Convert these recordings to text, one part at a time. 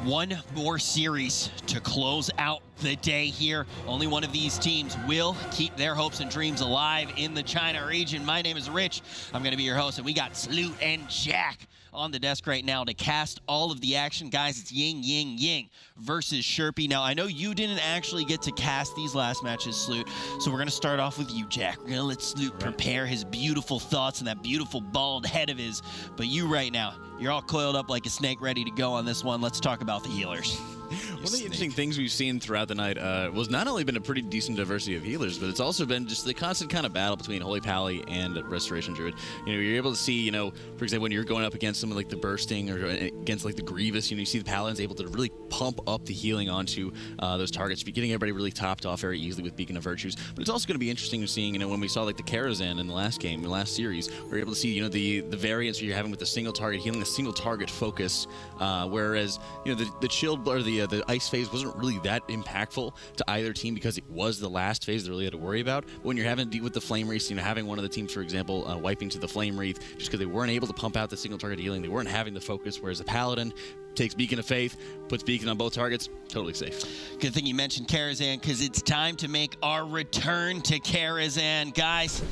One more series to close out the day here. Only one of these teams will keep their hopes and dreams alive in the China region. My name is Rich. I'm going to be your host, and we got Sloot and Jack on the desk right now to cast all of the action. Guys, it's Ying Ying Ying versus SHEPI. Now, I know you didn't actually get to cast these last matches, Sloot, so we're going to start off with you, Jack. We're going to let Sloot prepare his beautiful thoughts and that beautiful bald head of his. But you right now, you're all coiled up like a snake ready to go on this one. Let's talk about the healers. One of the interesting things we've seen throughout the night was not only been a pretty decent diversity of healers, but it's also been just the constant kind of battle between Holy Pally and Restoration Druid. You know, you're able to see, you know, for example, when you're going up against someone like the Bursting or against like the Grievous, you know, you see the Paladin's able to really pump up the healing onto those targets, getting everybody really topped off very easily with Beacon of Virtues. But it's also going to be interesting seeing, you know, when we saw like the Karazhan in the last game, the last series, we're able to see, you know, the variance you're having with the single target healing, the single target focus, whereas, you know, the chilled or the ice phase wasn't really that impactful to either team because it was the last phase they really had to worry about. But when you're having to deal with the Flame Wreath, you know, having one of the teams, for example, wiping to the Flame Wreath just because they weren't able to pump out the single target healing, they weren't having the focus, whereas the Paladin takes Beacon of Faith, puts Beacon on both targets, totally safe. Good thing you mentioned Karazhan, because it's time to make our return to Karazhan. Guys,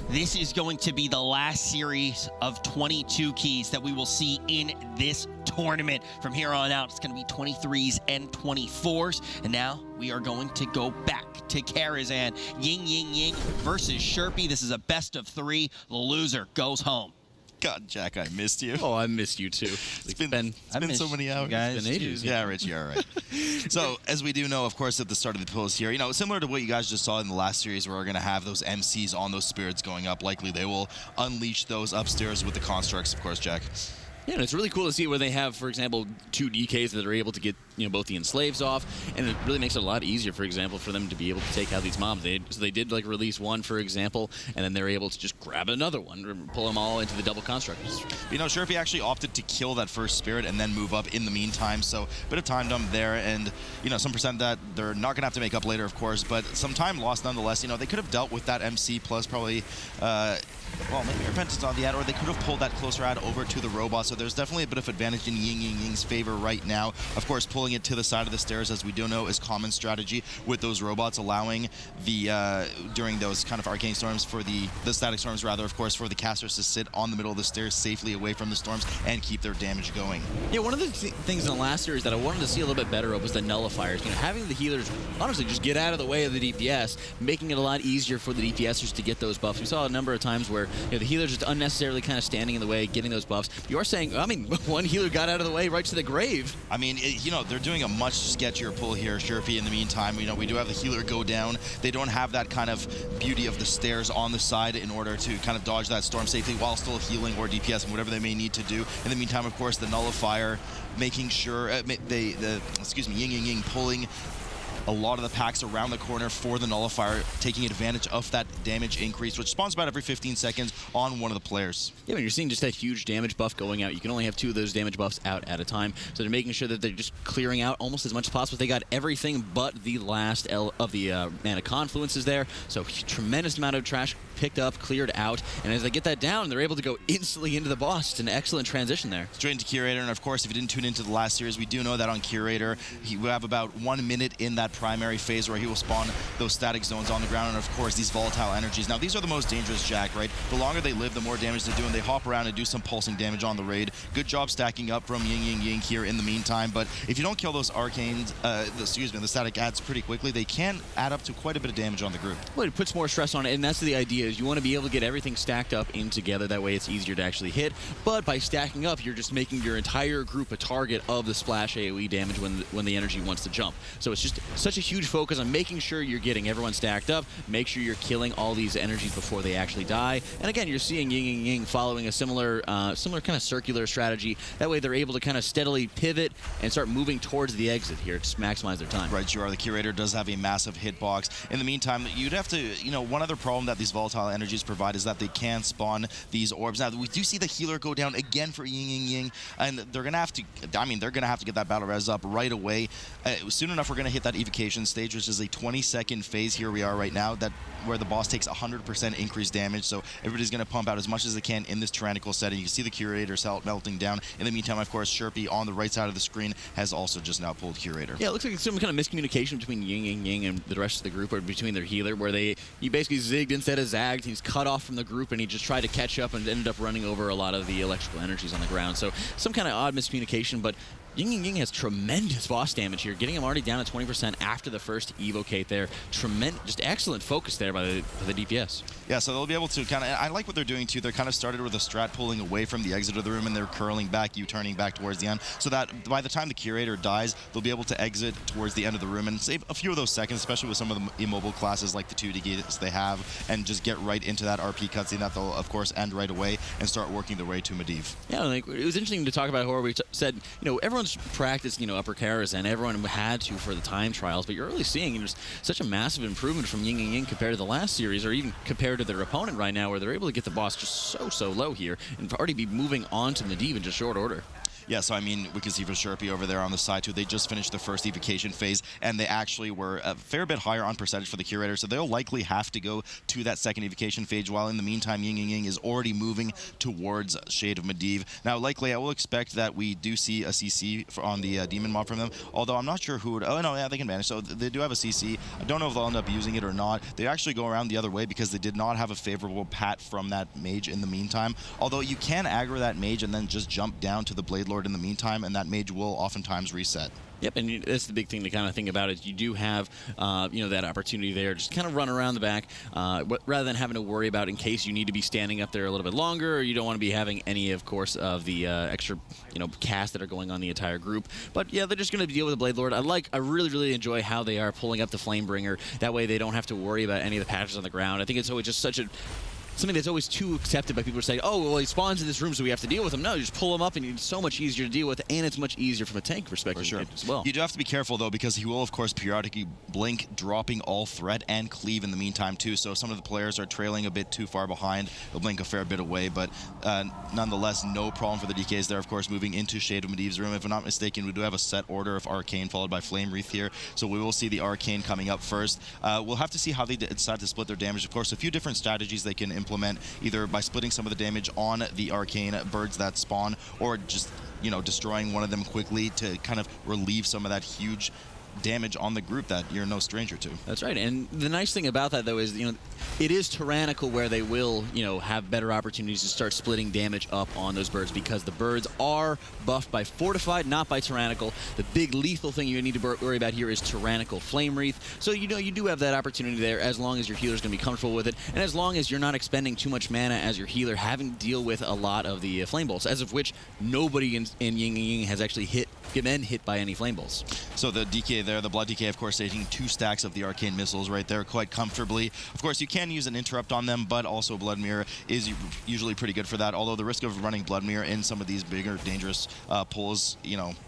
this is going to be the last series of 22 keys that we will see in this tournament. From here on out, it's going to be 23s and 24s. And now we are going to go back to Karazhan. Ying Ying Ying versus SHEPI. This is a best of 3. The loser goes home. God, Jack, I missed you. Oh, I missed you too. It's been so many hours. Guys, it's been ages. Yeah, Rich, you're all right. So, as we do know, of course, at the start of the polls here, you know, similar to what you guys just saw in the last series where we're going to have those MCs on those spirits going up, likely they will unleash those upstairs with the constructs, of course, Jack. Yeah, and it's really cool to see where they have, for example, 2 DKs that are able to get, you know, both the enslaves off, and it really makes it a lot easier, for example, for them to be able to take out these mobs. So they did like release one, for example, and then they're able to just grab another one, and pull them all into the double construct. You know, SHEPI actually opted to kill that first spirit and then move up in the meantime, so a bit of time dump there, and, you know, some percent that they're not going to have to make up later, of course, but some time lost nonetheless. You know, they could have dealt with that MC plus probably, well, maybe Repentance on the ad, or they could have pulled that closer ad over to the robot, so there's definitely a bit of advantage in Ying Ying Ying's favor right now. Of course, pulling it to the side of the stairs, as we do know, is common strategy with those robots, allowing the, during those kind of arcane storms for the static storms, rather, of course, for the casters to sit on the middle of the stairs safely away from the storms and keep their damage going. Yeah, one of the things in the last series that I wanted to see a little bit better of was the nullifiers. You know, having the healers, honestly, just get out of the way of the DPS, making it a lot easier for the DPSers to get those buffs. We saw a number of times where, you know, the healers just unnecessarily kind of standing in the way, getting those buffs. You are saying, I mean, one healer got out of the way right to the grave. I mean, you know, they're doing a much sketchier pull here, SHEPI. In the meantime, you know, we do have the healer go down. They don't have that kind of beauty of the stairs on the side in order to kind of dodge that storm safely while still healing or DPS and whatever they may need to do. In the meantime, of course, the nullifier making sure excuse me, Ying Ying Ying pulling a lot of the packs around the corner for the nullifier, taking advantage of that damage increase, which spawns about every 15 seconds on one of the players. Yeah, when you're seeing just that huge damage buff going out, you can only have 2 of those damage buffs out at a time, so they're making sure that they're just clearing out almost as much as possible. They got everything but the last L of the mana confluences there, so tremendous amount of trash picked up, cleared out, and as they get that down, they're able to go instantly into the boss. It's an excellent transition there. Straight into Curator, and of course, if you didn't tune into the last series, we do know that on Curator, he will have about 1 minute in that primary phase where he will spawn those static zones on the ground, and of course, these volatile energies. Now, these are the most dangerous, Jack, right? The longer they live, the more damage they do, and they hop around and do some pulsing damage on the raid. Good job stacking up from Ying Ying Ying here in the meantime, but if you don't kill those arcanes, the static adds pretty quickly, they can add up to quite a bit of damage on the group. Well, it puts more stress on it, and that's the idea, is you want to be able to get everything stacked up in together. That way it's easier to actually hit, but by stacking up, you're just making your entire group a target of the splash AoE damage when the energy wants to jump. So it's just such a huge focus on making sure you're getting everyone stacked up, make sure you're killing all these energies before they actually die. And again, you're seeing Ying Ying Ying following a similar kind of circular strategy. That way they're able to kind of steadily pivot and start moving towards the exit here to maximize their time. Right, the Curator does have a massive hitbox. In the meantime, you'd have to, you know, one other problem that these volatile energies provide is that they can spawn these orbs. Now, we do see the healer go down again for Ying Ying Ying, and they're going to have to, I mean, they're going to have to get that battle res up right away. Soon enough, we're going to hit that EV evocation stage, which is a 20-second phase. Here we are right now, where the boss takes 100% increased damage. So everybody's going to pump out as much as they can in this tyrannical setting. You can see the Curator cell melting down. In the meantime, of course, SHEPI on the right side of the screen has also just now pulled Curator. Yeah, it looks like some kind of miscommunication between Ying and the rest of the group, or between their healer, where he basically zigged instead of zagged. He's cut off from the group, and he just tried to catch up and ended up running over a lot of the electrical energies on the ground. So some kind of odd miscommunication, but YINGYINGYING has tremendous boss damage here, getting him already down to 20% after the first evocate there. Just excellent focus there by the DPS. Yeah, so they'll be able to kind of, I like what they're doing too. They're kind of started with a strat pulling away from the exit of the room, and they're curling back, U-turning back towards the end, so that by the time the Curator dies, they'll be able to exit towards the end of the room and save a few of those seconds, especially with some of the immobile classes like the 2 DKs they have, and just get right into that RP cutscene that they'll, of course, end right away and start working their way to Medivh. Yeah, like, it was interesting to talk about how we said, everyone's practiced, upper Karas, and everyone had to for the time trials, but you're really seeing just such a massive improvement from YINGYINGYING compared to the last series, or even compared to their opponent right now, where they're able to get the boss just so low here and already be moving on to Medivh in just short order. Yeah, so I mean, we can see for SHEPI over there on the side too, they just finished the first evocation phase, and they actually were a fair bit higher on percentage for the Curator, so they'll likely have to go to that second evocation phase, while in the meantime, YINGYINGYING is already moving towards Shade of Medivh. Now, likely, I will expect that we do see a CC on the Demon Mob from them, although I'm not sure who would... Oh, no, yeah, they can manage, so they do have a CC. I don't know if they'll end up using it or not. They actually go around the other way because they did not have a favorable pat from that mage in the meantime, although you can aggro that mage and then just jump down to the Blade Lord in the meantime, and that mage will oftentimes reset. Yep, and that's the big thing to kind of think about is you do have, that opportunity there. Just kind of run around the back rather than having to worry about in case you need to be standing up there a little bit longer, or you don't want to be having any, of course, of the extra, casts that are going on the entire group. But yeah, they're just going to deal with the Blade Lord. I really enjoy how they are pulling up the Flamebringer. That way they don't have to worry about any of the patches on the ground. I think it's always just something that's always too accepted by people who say, oh, well, he spawns in this room, so we have to deal with him. No, you just pull him up, and it's so much easier to deal with, and it's much easier from a tank perspective as well. You do have to be careful, though, because he will, of course, periodically blink, dropping all threat and cleave in the meantime, too. So if some of the players are trailing a bit too far behind, they'll blink a fair bit away. But nonetheless, no problem for the DKs there, of course, moving into Shade of Medivh's room. If I'm not mistaken, we do have a set order of Arcane followed by Flame Wreath here. So we will see the Arcane coming up first. We'll have to see how they decide to split their damage. Of course, a few different strategies they can implement, either by splitting some of the damage on the Arcane birds that spawn, or just, destroying one of them quickly to kind of relieve some of that huge damage on the group that you're no stranger to. That's right, and the nice thing about that, though, is, it is tyrannical, where they will, have better opportunities to start splitting damage up on those birds, because the birds are buffed by Fortified, not by Tyrannical. The big lethal thing you need to worry about here is Tyrannical Flame Wreath. So, you do have that opportunity there, as long as your healer's going to be comfortable with it, and as long as you're not expending too much mana as your healer, having to deal with a lot of the Flame Bolts, as of which nobody in YINGYINGYING has actually been hit by any Flame Bolts. So the DK there, the Blood DK, of course, taking 2 stacks of the Arcane Missiles right there quite comfortably. Of course, you can use an interrupt on them, but also Blood Mirror is usually pretty good for that, although the risk of running Blood Mirror in some of these bigger, dangerous pulls,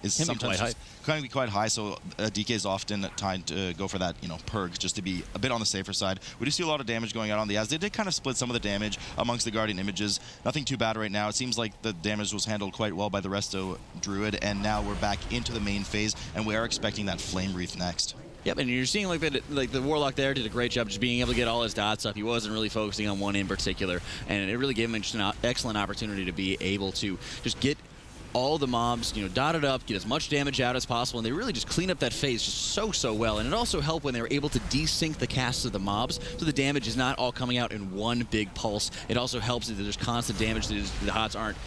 is sometimes going to be quite high, so DK is often timed to go for that, purge, just to be a bit on the safer side. We do see a lot of damage going out on the Az. They did kind of split some of the damage amongst the Guardian Images. Nothing too bad right now. It seems like the damage was handled quite well by the Resto Druid, and now we're back into the main phase, and we are expecting that Flame Wreath next. Yep, and you're seeing the Warlock there did a great job just being able to get all his dots up. He wasn't really focusing on one in particular, and it really gave him just an excellent opportunity to be able to just get all the mobs, dotted up, get as much damage out as possible, and they really just clean up that phase just so well. And it also helped when they were able to desync the casts of the mobs, so the damage is not all coming out in one big pulse. It also helps that there's constant damage, that the HOTS aren't,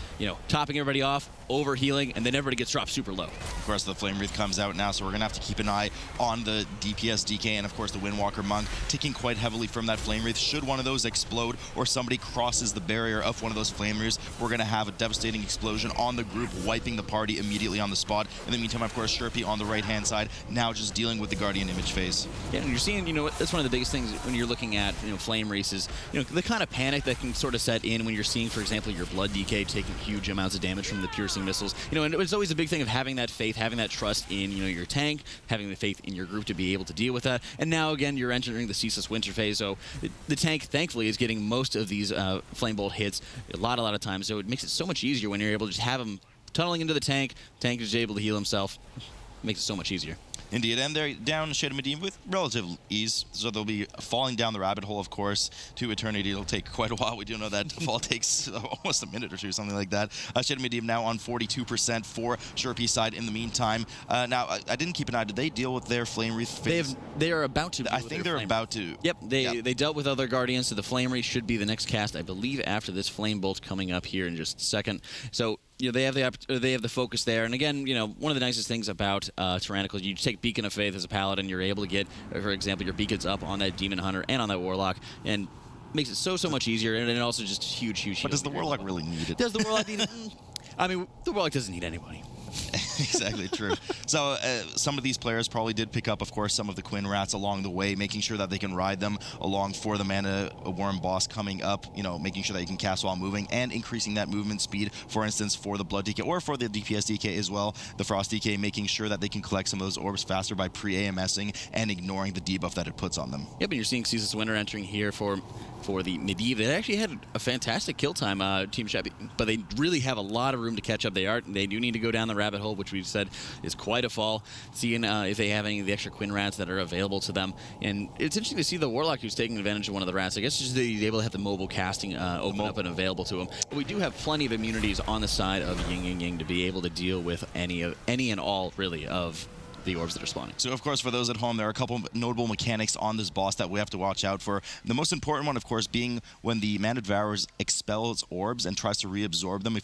topping everybody off, over healing, and then everybody gets dropped super low. Of course, the Flame Wreath comes out now, so we're going to have to keep an eye on the DPS DK, and of course the Windwalker Monk ticking quite heavily from that Flame Wreath. Should one of those explode, or somebody crosses the barrier of one of those Flame Wreaths, we're going to have a devastating explosion on the group, wiping the party immediately on the spot. In the meantime, of course, SHEPI on the right-hand side, now just dealing with the Guardian Image phase. Yeah, and you're seeing, that's one of the biggest things when you're looking at, Flame Wreaths is, the kind of panic that can sort of set in when you're seeing, for example, your Blood DK taking huge amounts of damage from the piercing missiles. And it's always a big thing of having that faith, having that trust in, your tank, having the faith in your group to be able to deal with that. And now, again, you're entering the Ceaseless Winter phase, so the tank, thankfully, is getting most of these Flame Bolt hits a lot of times, so it makes it so much easier when you're able to just have them tunneling into the tank is able to heal himself. Makes it so much easier. Indeed, and they're down SHEPI with relative ease, so they'll be falling down the rabbit hole, of course, to eternity. It'll take quite a while. We do know that fall takes almost a minute or two, something like that. SHEPI now on 42% for SHEPI's side in the meantime. Now, I didn't keep an eye. Did they deal with their Flame Wreath phase? They are about to. I think they're about to. Yep, they dealt with other Guardians, so the Flame Wreath should be the next cast, I believe, after this Flame Bolt coming up here in just a second. So, you know, they have the focus there, and again, you know, one of the nicest things about Tyrannical, you take Beacon of Faith as a paladin, you're able to get, for example, your beacons up on that Demon Hunter and on that Warlock, and makes it so much easier, and also just huge. But does the Warlock really need it? Does the Warlock need it? I mean, the Warlock doesn't need anybody. Exactly, true. So some of these players probably did pick up, of course, some of the Quinn Rats along the way, making sure that they can ride them along for the Mana Worm boss coming up, you know, making sure that you can cast while moving and increasing that movement speed, for instance, for the Blood DK or for the DPS DK as well, the Frost DK, making sure that they can collect some of those orbs faster by pre-AMSing and ignoring the debuff that it puts on them. Yep, and you're seeing Ceaseless Winter entering here for the Medivh. They actually had a fantastic kill time, Team SHEPI, but they really have a lot of room to catch up. They do need to go down the rabbit hole, which we've said is quite a fall, seeing if they have any of the extra Quinn Rats that are available to them. And it's interesting to see the Warlock who's taking advantage of one of the Rats. I guess just he's able to have the mobile casting open up and available to him. But we do have plenty of immunities on the side of Ying to be able to deal with any and all, really, of the orbs that are spawning. So, of course, for those at home, there are a couple of notable mechanics on this boss that we have to watch out for. The most important one, of course, being when the Mana Devourer expels orbs and tries to reabsorb them. If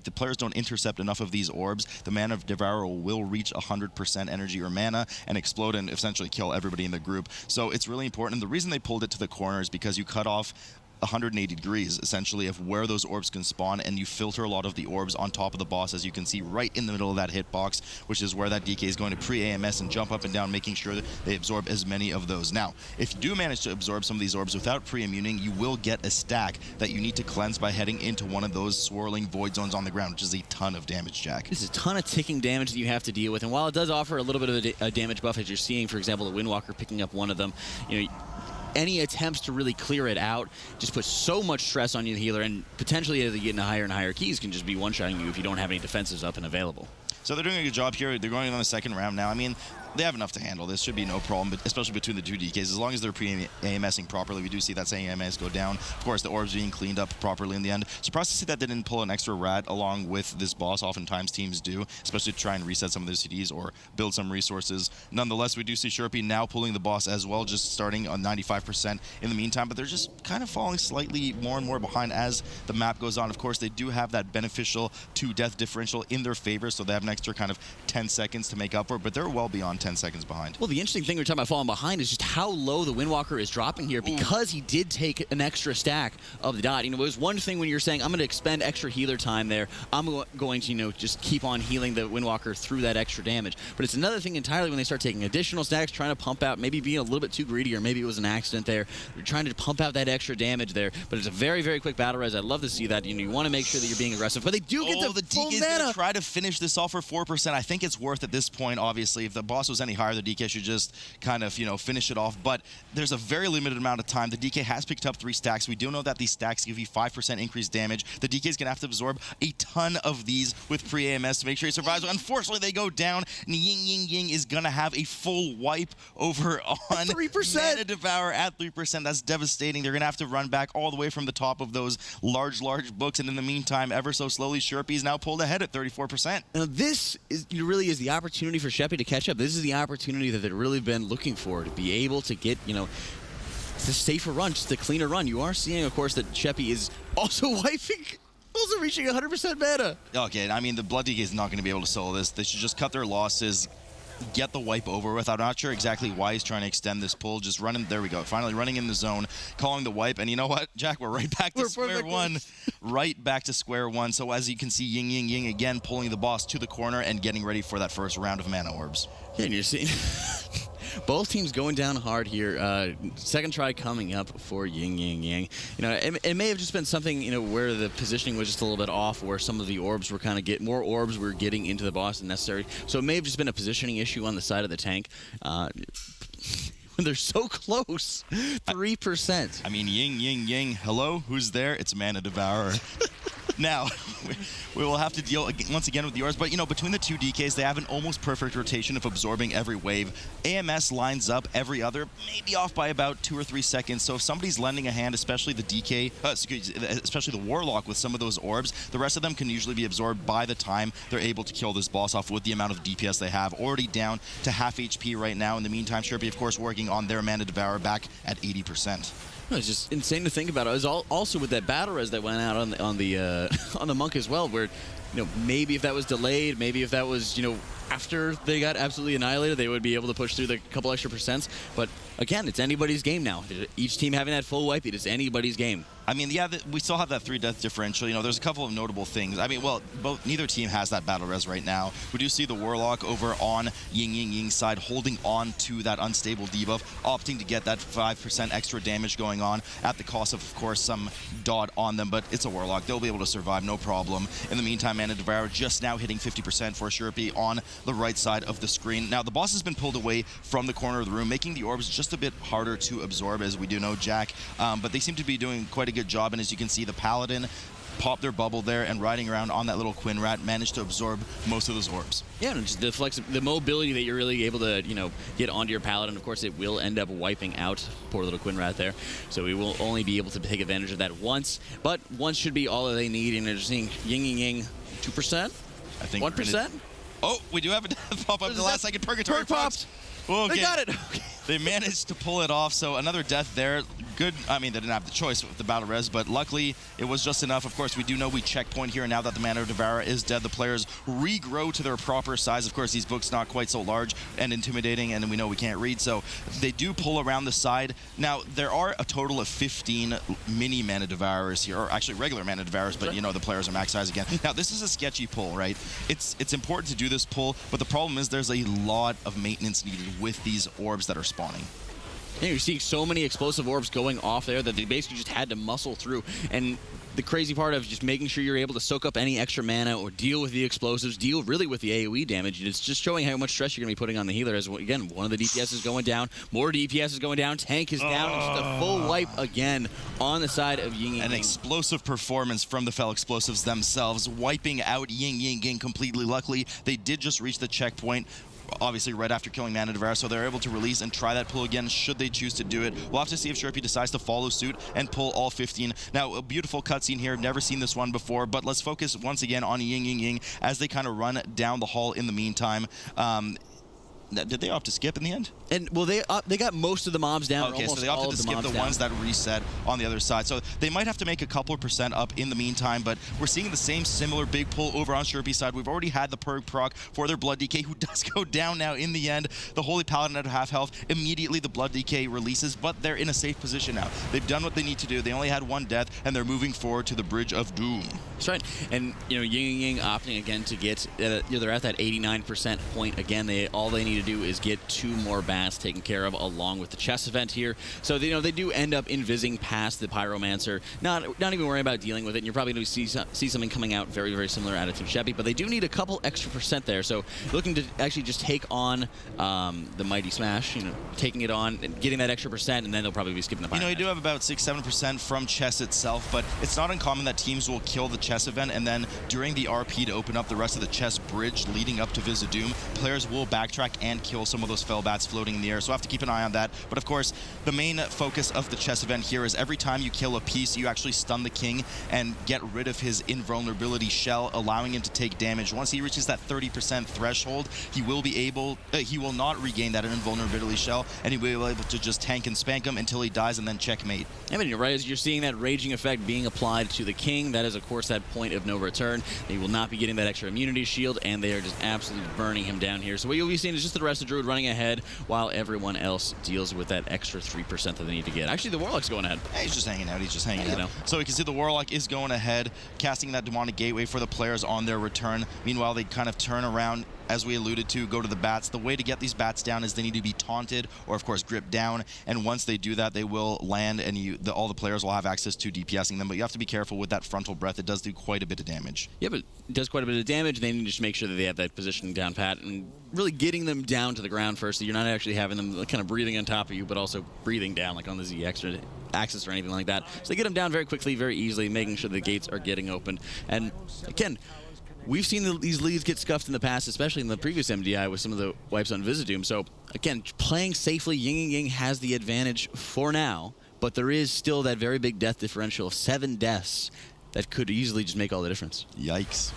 the players don't intercept enough of these orbs, the Mana Devourer will reach 100% energy or mana and explode and essentially kill everybody in the group. So it's really important. And the reason they pulled it to the corner is because you cut off 180 degrees essentially of where those orbs can spawn, and you filter a lot of the orbs on top of the boss, as you can see right in the middle of that hitbox, which is where that DK is going to pre-AMS and jump up and down, making sure that they absorb as many of those. Now, if you do manage to absorb some of these orbs without pre-immuning, you will get a stack that you need to cleanse by heading into one of those swirling void zones on the ground, which is a ton of damage, Jack. There's a ton of ticking damage that you have to deal with, and while it does offer a little bit of a damage buff, as you're seeing, for example, the Windwalker picking up one of them, you know, any attempts to really clear it out just puts so much stress on you, the healer, and potentially as you get into higher and higher keys can just be one-shotting you if you don't have any defenses up and available. So they're doing a good job here. They're going on the second round now. I mean, they have enough to handle this. Should be no problem, but especially between the two DKs. As long as they're pre-AMSing properly, we do see that same AMS go down. Of course, the orbs being cleaned up properly in the end. Surprised to see that they didn't pull an extra rat along with this boss. Oftentimes teams do, especially to try and reset some of their CDs or build some resources. Nonetheless, we do see SHEPI now pulling the boss as well, just starting on 95% in the meantime, but they're just kind of falling slightly more and more behind as the map goes on. Of course, they do have that beneficial to-death differential in their favor, so they have an extra kind of 10 seconds to make up for it, but they're well beyond 10 seconds behind. Well, the interesting thing we're talking about falling behind is just how low the Windwalker is dropping here because he did take an extra stack of the dot. You know, it was one thing when you're saying, I'm going to expend extra healer time there. I'm going to, you know, just keep on healing the Windwalker through that extra damage. But it's another thing entirely when they start taking additional stacks, trying to pump out, maybe being a little bit too greedy, or maybe it was an accident there. They're trying to pump out that extra damage there. But it's a very, very quick battle res. I'd love to see that. You know, you want to make sure that you're being aggressive. But they do get the full DK's mana. Gonna try to finish this off for 4%. I think it's worth at this point, obviously. If the boss was any higher, the DK should just kind of, you know, finish it off. But there's a very limited amount of time. The DK has picked up 3 stacks. We do know that these stacks give you 5% increased damage. The DK is going to have to absorb a ton of these with pre-AMS to make sure he survives. Unfortunately, they go down, and Ying is going to have a full wipe over on 3%. Mana Devourer at 3%. That's devastating. They're going to have to run back all the way from the top of those large books, and in the meantime, ever so slowly, SHEPI is now pulled ahead at 34%. Now, this really is the opportunity for SHEPI to catch up. This is the opportunity that they've really been looking for, to be able to get, you know, the safer run, just a cleaner run. You are seeing, of course, that SHEPI is also wiping, also reaching 100% mana. Okay, I mean, the Blood DK is not going to be able to solo this. They should just cut their losses, get the wipe over with. I'm not sure exactly why he's trying to extend this pull. Just running, there we go, finally running in the zone, calling the wipe. And you know what, Jack, we're right back to square one. Right back to square one. So as you can see, Ying again pulling the boss to the corner and getting ready for that first round of mana orbs. Yeah, and you're seeing both teams going down hard here. Second try coming up for Ying. You know, it may have just been something, you know, where the positioning was just a little bit off, where some of the orbs were kind of more orbs were getting into the boss than necessary. So it may have just been a positioning issue on the side of the tank. They're so close, 3%. I mean, Ying, hello, who's there? It's Mana Devourer. Now, we will have to deal once again with the orbs, but you know, between the two DKs, they have an almost perfect rotation of absorbing every wave. AMS lines up every other, maybe off by about 2 or 3 seconds. So if somebody's lending a hand, especially the DK, especially the Warlock with some of those orbs, the rest of them can usually be absorbed by the time they're able to kill this boss off with the amount of DPS they have. Already down to half HP right now. In the meantime, SHEPI, of course, working on their Mana Devourer back at 80%. No, it's just insane to think about. It was also with that battle res that went out on the monk as well, where, you know, maybe if that was delayed, maybe if that was, you know, after they got absolutely annihilated, they would be able to push through the couple extra percents. But again, it's anybody's game now. Each team having that full wipe, it is anybody's game. I mean, yeah, we still have that 3-death differential. You know, there's a couple of notable things. I mean, well, neither team has that battle res right now. We do see the Warlock over on Yingyingying's side holding on to that unstable debuff, opting to get that 5% extra damage going on at the cost of course, some dot on them. But it's a Warlock. They'll be able to survive, no problem. In the meantime, Mana Devourer just now hitting 50% for SHEPI on the right side of the screen. Now, the boss has been pulled away from the corner of the room, making the orbs just a bit harder to absorb, as we do know, Jack. But they seem to be doing quite a good job, and as you can see, the Paladin popped their bubble there and riding around on that little Quinn Rat managed to absorb most of those orbs. Yeah, and just the mobility that you're really able to, you know, get onto your Paladin. Of course, it will end up wiping out poor little Quinn Rat there, so we will only be able to take advantage of that once. But once should be all that they need, and they're just seeing Yingyingying 2%, I think 1%. Oh, we do have a death pop up the last second. Purgatory popped. Okay. They got it. They managed to pull it off, so another death there. Good, I mean, they didn't have the choice with the battle res, but luckily it was just enough. Of course, we do know we checkpoint here, and now that the Mana Devourer is dead, the players regrow to their proper size. Of course, these books not quite so large and intimidating, and we know we can't read, so they do pull around the side. Now, there are a total of 15 mini Mana Devourers here, or actually regular Mana Devourers, but you know, the players are max size again. Now, this is a sketchy pull, right? It's important to do this pull, but the problem is there's a lot of maintenance needed with these orbs that are spawning. And you're seeing so many explosive orbs going off there that they basically just had to muscle through. And the crazy part of just making sure you're able to soak up any extra mana or deal with the explosives, deal really with the AoE damage. It's just showing how much stress you're going to be putting on the healer. As again, one of the DPS is going down, more DPS is going down, tank is down, and just a full wipe again on the side of Yingyingying. An explosive performance from the Fel Explosives themselves, wiping out Yingyingying completely. Luckily, they did just reach the checkpoint, obviously right after killing Mana Devourer, so they're able to release and try that pull again should they choose to do it. We'll have to see if SHEPI decides to follow suit and pull all 15. Now, a beautiful cutscene here. Never seen this one before, but let's focus once again on Yingyingying as they kind of run down the hall in the meantime. Did they opt to skip in the end? And well, they got most of the mobs down. Okay, so they opted to skip the ones that reset on the other side. So they might have to make a couple of % up in the meantime, but we're seeing the same similar big pull over on SHEPI's side. We've already had the Purg proc for their Blood DK, who does go down now in the end. The Holy Paladin at half health. Immediately the Blood DK releases, but they're in a safe position now. They've done what they need to do. They only had one death, and they're moving forward to the Bridge of Doom. That's right. And, you know, Yingyingying opting again to get, they're at that 89% point again. All they need to do is get 2 more bats taken care of along with the chess event here. So, you know, they do end up invising past the Pyromancer, not even worrying about dealing with it. And you're probably going to see something coming out very, very similar out of Team SHEPI, but they do need a couple extra % there. So looking to actually just take on the Mighty Smash, you know, taking it on and getting that extra %, and then they'll probably be skipping the Pyromancer. You know, you do have about 6-7% from chess itself, but it's not uncommon that teams will kill the chess event, and then during the RP to open up the rest of the chess bridge leading up to Vizdoom, players will backtrack and kill some of those Fel Bats floating in the air, so we'll have to keep an eye on that. But of course, the main focus of the chess event here is every time you kill a piece, you actually stun the king and get rid of his invulnerability shell, allowing him to take damage. Once he reaches that 30% threshold, he will not regain that invulnerability shell, and he will be able to just tank and spank him until he dies and then checkmate. I mean, you're right, as you're seeing that raging effect being applied to the king, that is of course that point of no return. They will not be getting that extra immunity shield, and they are just absolutely burning him down here. So what you'll be seeing is just the rest of Druid running ahead while everyone else deals with that extra 3% that they need to get. Actually, the Warlock's going ahead. Yeah, he's just hanging out. He's just hanging out. So we can see the Warlock is going ahead, casting that Demonic Gateway for the players on their return. Meanwhile, they kind of turn around, as we alluded to, go to the bats. The way to get these bats down is they need to be taunted or, of course, gripped down. And once they do that, they will land, and all the players will have access to DPSing them. But you have to be careful with that frontal breath. It does do quite a bit of damage. Yeah, but it does quite a bit of damage. They need to just make sure that they have that positioning down pat, and really getting them down to the ground first, so you're not actually having them kind of breathing on top of you, but also breathing down, like on the Z axis or anything like that. So they get them down very quickly, very easily, making sure the gates are getting opened. And again, we've seen these leads get scuffed in the past, especially in the previous MDI with some of the wipes on Vizdoom. So again, playing safely, Yingyingying has the advantage for now, but there is still that very big death differential of 7 deaths that could easily just make all the difference. Yikes.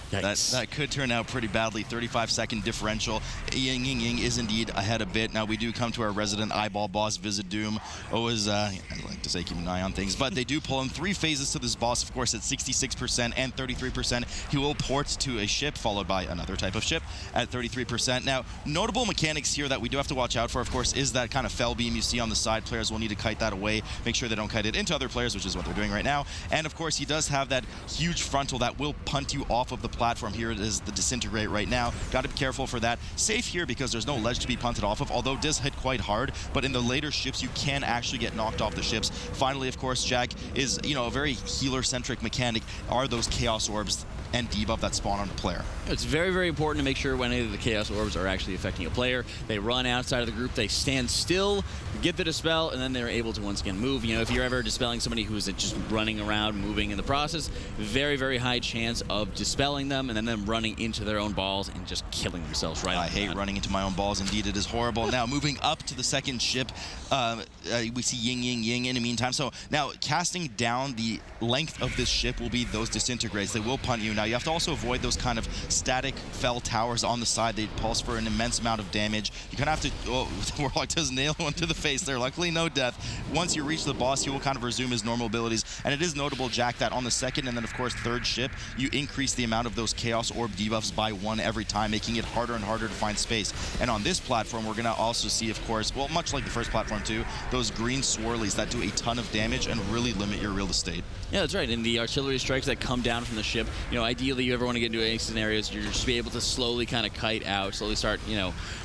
That could turn out pretty badly. 35-second differential. Yingyingying is indeed ahead a bit. Now we do come to our resident eyeball boss, Vizdoom. Always, I like to say keep an eye on things, but they do pull in 3 phases to this boss, of course, at 66% and 33%. He will port to a ship, followed by another type of ship at 33%. Now, notable mechanics here that we do have to watch out for, of course, is that kind of fell beam you see on the side. Players will need to kite that away, make sure they don't kite it into other players, which is what they're doing right now. And of course, he does have that huge frontal that will punt you off of the platform. Here it is, the disintegrate right now. Got to be careful for that. Safe here because there's no ledge to be punted off of, although it does hit quite hard, but in the later ships, you can actually get knocked off the ships. Finally, of course, Jack is, a very healer-centric mechanic, are those Chaos Orbs and debuff that spawn on a player. It's very, very important to make sure when any of the Chaos Orbs are actually affecting a player, they run outside of the group, they stand still, get the dispel, and then they're able to once again move. If you're ever dispelling somebody who's just running around, moving in the process, very, very high chance of dispelling them and then them running into their own balls and just killing themselves right. I hate running into my own balls. Indeed, it is horrible. Now, moving up to the second ship, we see Yingyingying in the meantime. So now, casting down the length of this ship will be those disintegrates. They will punt you. Now, you have to also avoid those kind of static fell towers on the side. They pulse for an immense amount of damage. You kind of have to... Oh, the Warlock does nail one to the face there. Luckily, no death. Once you reach the boss, he will kind of resume his normal abilities. And it is notable, Jack, that on the second and then, of course, third ship, you increase the amount of those Chaos Orb debuffs by 1 every time, making it harder and harder to find space. And on this platform, we're going to also see, of course, well, much like the first platform too, those green swirlies that do a ton of damage and really limit your real estate. Yeah, that's right. And the artillery strikes that come down from the ship, ideally you ever want to get into any scenarios, you're just be able to slowly kind of kite out, slowly start,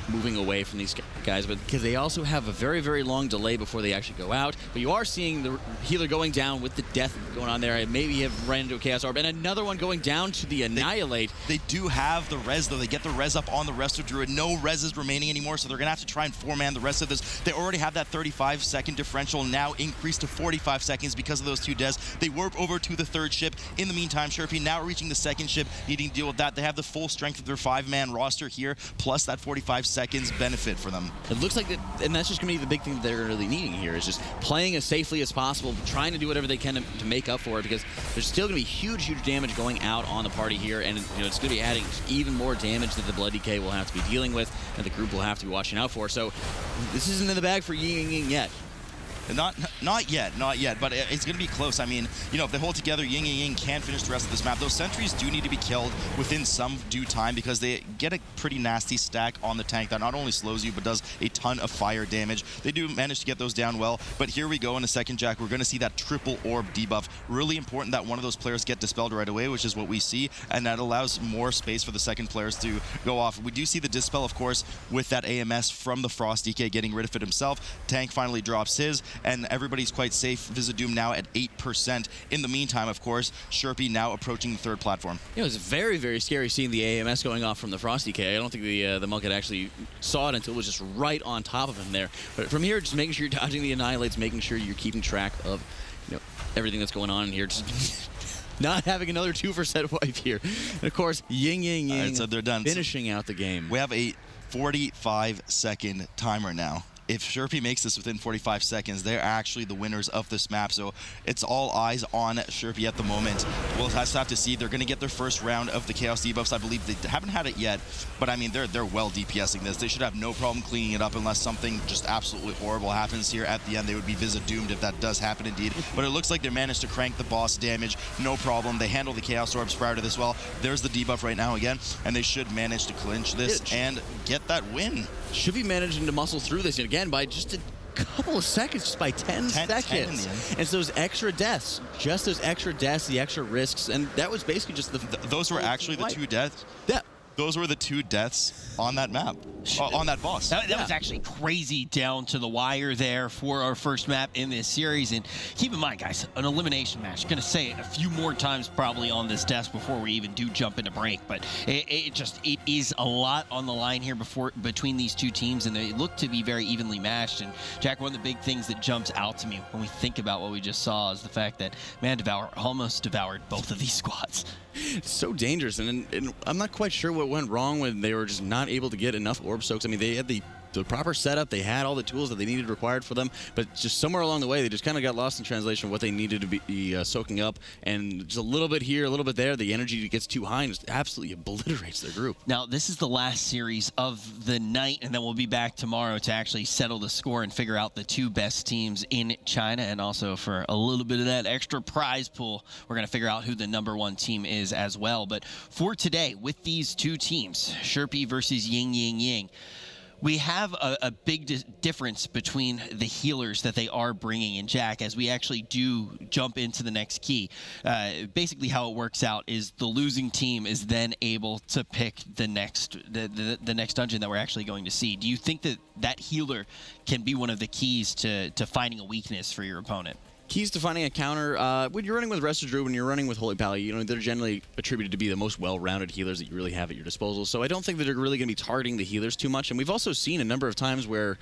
moving away from these guys, but because they also have a very, very long delay before they actually go out. But you are seeing the healer going down with the death going on there. Maybe have ran into a Chaos Orb, and another one going down to the Annihilate. They do have the res, though. They get the res up on the rest of Druid. No res is remaining anymore, so they're going to have to try and 4-man the rest of this. They already have that 35-second differential, now increased to 45 seconds because of those 2 deaths. They warp over to the third ship. In the meantime, SHEPI now reaching the second ship, needing to deal with that. They have the full strength of their 5-man roster here, plus that 45 seconds benefit for them. It looks like that, and that's just going to be the big thing that they're really needing here, is just playing as safely as possible, trying to do whatever they can to make up for it, because there's still going to be huge, huge damage going out on the party here, and it's going to be adding even more damage that the Blood DK will have to be dealing with, and the group will have to be watching out for. So this isn't in the bag for Yingyingying yet. Not yet, but it's going to be close. I mean, if they hold together, Yingyingying can finish the rest of this map. Those sentries do need to be killed within some due time because they get a pretty nasty stack on the tank that not only slows you, but does a ton of fire damage. They do manage to get those down well, but here we go in a second, Jack. We're going to see that triple orb debuff. Really important that one of those players get dispelled right away, which is what we see, and that allows more space for the second players to go off. We do see the dispel, of course, with that AMS from the Frost DK getting rid of it himself. Tank finally drops his, and everybody's quite safe. Vizdoom now at 8%. In the meantime, of course, SHEPI now approaching the third platform. It was very, very scary seeing the AMS going off from the Frost DK. I don't think the Monk had actually saw it until it was just right on top of him there. But from here, just making sure you're dodging the Annihilates, making sure you're keeping track of everything that's going on in here. Just not having another 2 for set wipe here. And of course, Yingyingying so they're done. Finishing out the game. We have a 45-second timer now. If SHEPI makes this within 45 seconds, they're actually the winners of this map. So it's all eyes on SHEPI at the moment. We'll just have to see. They're going to get their first round of the Chaos debuffs. I believe they haven't had it yet, but I mean, they're well DPSing this. They should have no problem cleaning it up unless something just absolutely horrible happens here at the end. They would be doomed if that does happen indeed. But it looks like they managed to crank the boss damage. No problem. They handle the Chaos Orbs prior to this well. There's the debuff right now again, and they should manage to clinch this and get that win. Should be managing to muscle through this again by just a couple of seconds, just by 10 seconds. And it's those extra deaths, the extra risks, and that was basically just those were actually the 2 deaths? Yeah. those were the 2 deaths on that map, on that boss. That was actually crazy down to the wire there for our first map in this series. And keep in mind, guys, an elimination match. Going to say it a few more times probably on this desk before we even do jump into break. But it is a lot on the line here between these 2 teams, and they look to be very evenly matched. And Jack, one of the big things that jumps out to me when we think about what we just saw is the fact that Man Devour almost devoured both of these squads. It's so dangerous, and I'm not quite sure what went wrong when they were just not able to get enough orb soaks. I mean, they had the proper setup, they had all the tools that they needed required for them, but just somewhere along the way, they just kind of got lost in translation of what they needed to be soaking up, and just a little bit here, a little bit there, the energy gets too high and just absolutely obliterates their group. Now, this is the last series of the night, and then we'll be back tomorrow to actually settle the score and figure out the 2 best teams in China, and also for a little bit of that extra prize pool, we're going to figure out who the #1 team is as well. But for today, with these 2 teams, SHEPI versus YINGYINGYING, we have a big difference between the healers that they are bringing in, Jack, as we actually do jump into the next key. Basically, how it works out is the losing team is then able to pick the next dungeon that we're actually going to see. Do you think that that healer can be one of the keys to finding a weakness for your opponent? Keys to finding a counter, when you're running with Resto Druid, when you're running with Holy Pally, they're generally attributed to be the most well-rounded healers that you really have at your disposal. So I don't think that they're really going to be targeting the healers too much. And we've also seen a number of times where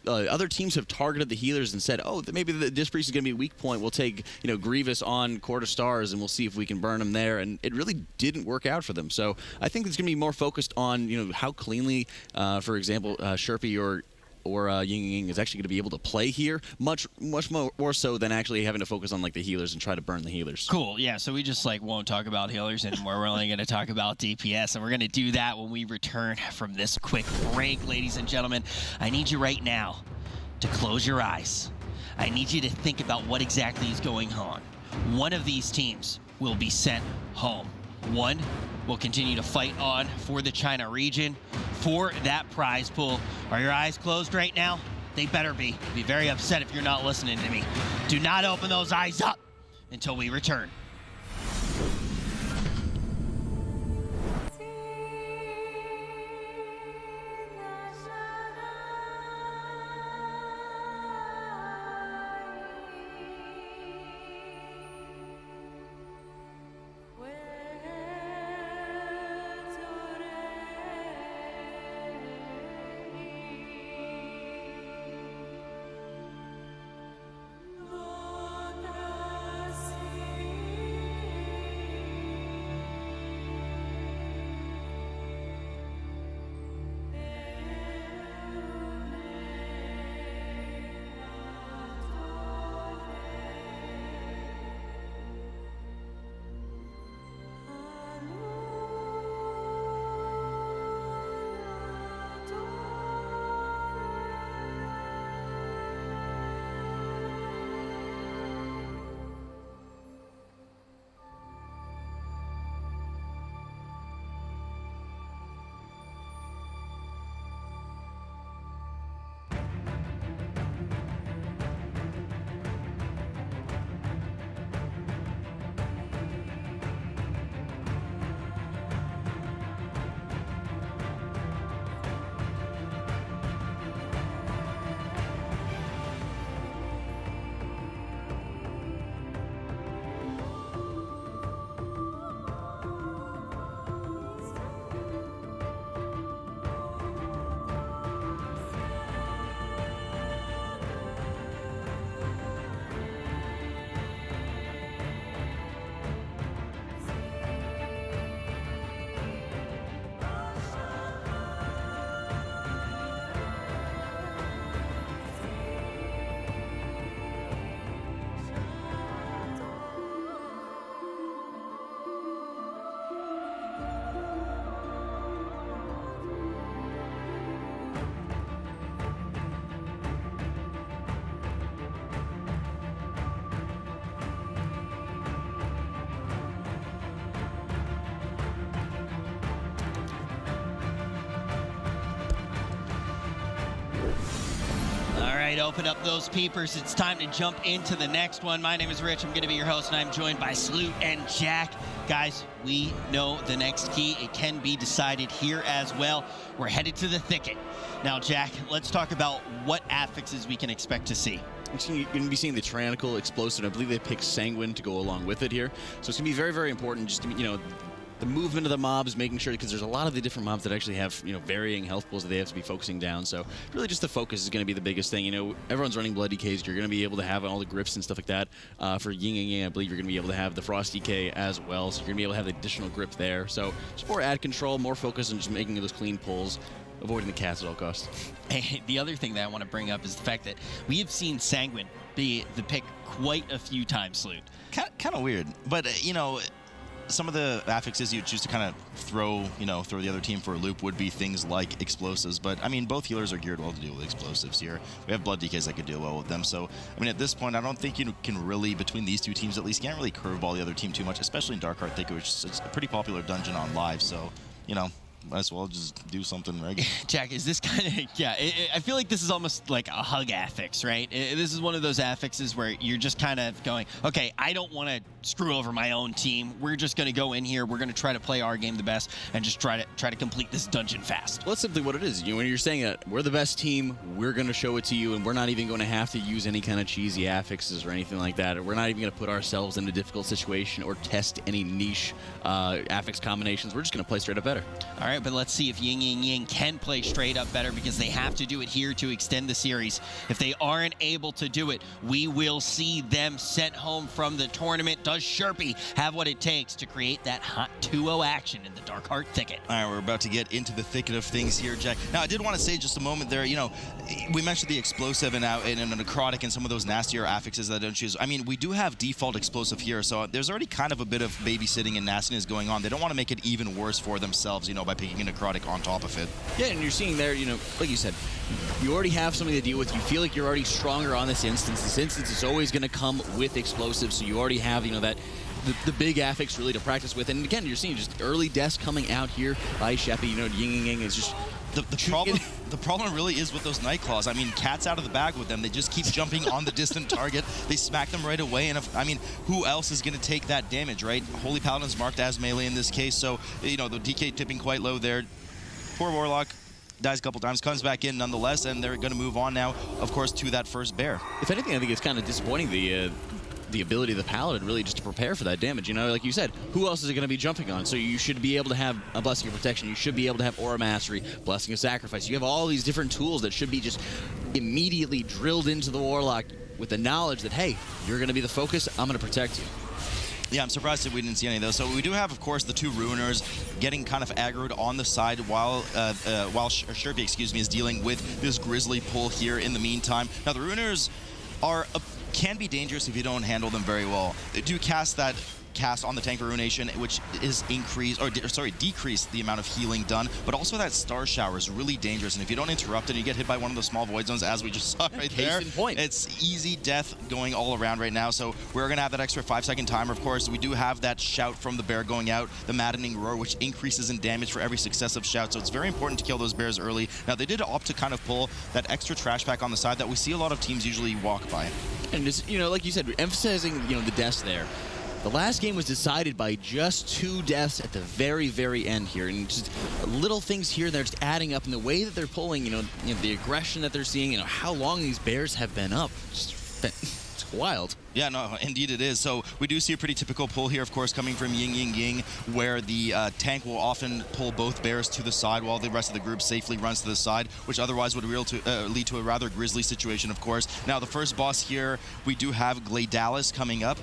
other teams have targeted the healers and said, oh, maybe the Disc Priest is going to be a weak point. We'll take Grievous on Court of Stars and we'll see if we can burn him there. And it really didn't work out for them. So I think it's going to be more focused on how cleanly, for example, SHEPI or YINGYINGYING is actually going to be able to play here, much more so than actually having to focus on the healers and try to burn the healers. Cool. Yeah. So we just won't talk about healers anymore. We're only going to talk about DPS, and we're going to do that when we return from this quick break, ladies and gentlemen. I need you right now to close your eyes. I need you to think about what exactly is going on. One of these teams will be sent home. One will continue to fight on for the China region, for that prize pool. Are your eyes closed right now? They better be. I'd be very upset if you're not listening to me. Do not open those eyes up until we return. Open up those peepers. It's time to jump into the next one. My name is Rich. I'm going to be your host, and I'm joined by Salute and Jack. guys, we know the next key. It can be decided here as well. We're headed to the thicket. Now, Jack, let's talk about what affixes we can expect to see. You're going to be seeing the Tyrannical, Explosive. I believe they picked Sanguine to go along with it here. So it's going to be very, very important just to, the movement of the mobs, making sure, because there's a lot of the different mobs that actually have, varying health pools that they have to be focusing down. So really just the focus is going to be the biggest thing. Everyone's running Blood DKs. You're going to be able to have all the grips and stuff like that. For Yingyingying, I believe you're going to be able to have the Frost DK as well. So you're going to be able to have the additional grip there. So just more ad control, more focus on just making those clean pulls, avoiding the cats at all costs. Hey, the other thing that I want to bring up is the fact that we have seen Sanguine be the pick quite a few times, Salute. Kind of weird, but some of the affixes you choose to kind of throw the other team for a loop would be things like explosives. But I mean, both healers are geared well to deal with explosives here. We have Blood DKs that could deal well with them. So I mean, at this point, I don't think you can really, between these two teams at least, can't really curveball the other team too much, especially in Darkheart Thicket, which is a pretty popular dungeon on live. So might as well just do something regular. Jack, is this kind of, I feel like this is almost like a hug affix, right? This is one of those affixes where you're just kind of going, okay, I don't want to screw over my own team. We're just going to go in here. We're going to try to play our game the best and just try to complete this dungeon fast. Well, that's simply what it is. When you're saying that we're the best team, we're going to show it to you, and we're not even going to have to use any kind of cheesy affixes or anything like that. Or we're not even going to put ourselves in a difficult situation or test any niche affix combinations. We're just going to play straight up better. All right, but let's see if Yingyingying can play straight up better, because they have to do it here to extend the series. If they aren't able to do it, we will see them sent home from the tournament. Does SHEPI have what it takes to create that hot 2-0 action in the Darkheart Thicket? All right, we're about to get into the thicket of things here, Jack. Now, I did want to say just a moment there, we mentioned the explosive and a necrotic and some of those nastier affixes that I don't choose. I mean, we do have default explosive here, so there's already kind of a bit of babysitting and nastiness going on. They don't want to make it even worse for themselves, by picking a necrotic on top of it. Yeah, and you're seeing there, like you said, you already have something to deal with. You feel like you're already stronger on this instance. This instance is always going to come with explosives, so you already have, that the big affix really to practice with. And again, you're seeing just early deaths coming out here by SHEPI. Yingyingying is just the problem really is with those Nightclaws. I mean, cat's out of the bag with them. They just keep jumping on the distant target. They smack them right away. And who else is going to take that damage, right? Holy Paladin's marked as melee in this case, so the DK tipping quite low there. Poor Warlock dies a couple times, comes back in nonetheless, and they're going to move on now, of course, to that first bear. If anything, I think it's kind of disappointing the ability of the Paladin really just to prepare for that damage. Like you said, who else is it going to be jumping on? So you should be able to have a Blessing of Protection. You should be able to have Aura Mastery, Blessing of Sacrifice. You have all these different tools that should be just immediately drilled into the Warlock with the knowledge that, hey, you're going to be the focus, I'm going to protect you. Yeah, I'm surprised that we didn't see any of those. So we do have, of course, the two Ruiners getting kind of aggroed on the side while SHEPI, is dealing with this Grizzly pull here in the meantime. Now, the Ruiners can be dangerous if you don't handle them very well. They do cast on the tank for Ruination, which is decrease the amount of healing done, but also that Star Shower is really dangerous, and if you don't interrupt it and you get hit by one of the small void zones, as we just saw right there, it's easy death going all around right now. So we're going to have that extra 5-second timer, of course. We do have that shout from the bear going out, the Maddening Roar, which increases in damage for every successive shout, so it's very important to kill those bears early. Now, they did opt to kind of pull that extra trash pack on the side that we see a lot of teams usually walk by. And just, like you said, emphasizing, the deaths there. The last game was decided by just 2 deaths at the very, very end here, and just little things here that are just adding up, and the way that they're pulling, the aggression that they're seeing, how long these bears have been up. It's wild. Yeah, no, indeed it is. So we do see a pretty typical pull here, of course, coming from Yingyingying, where the tank will often pull both bears to the side while the rest of the group safely runs to the side, which otherwise would lead to a rather grisly situation, of course. Now, the first boss here, we do have Gladalis coming up.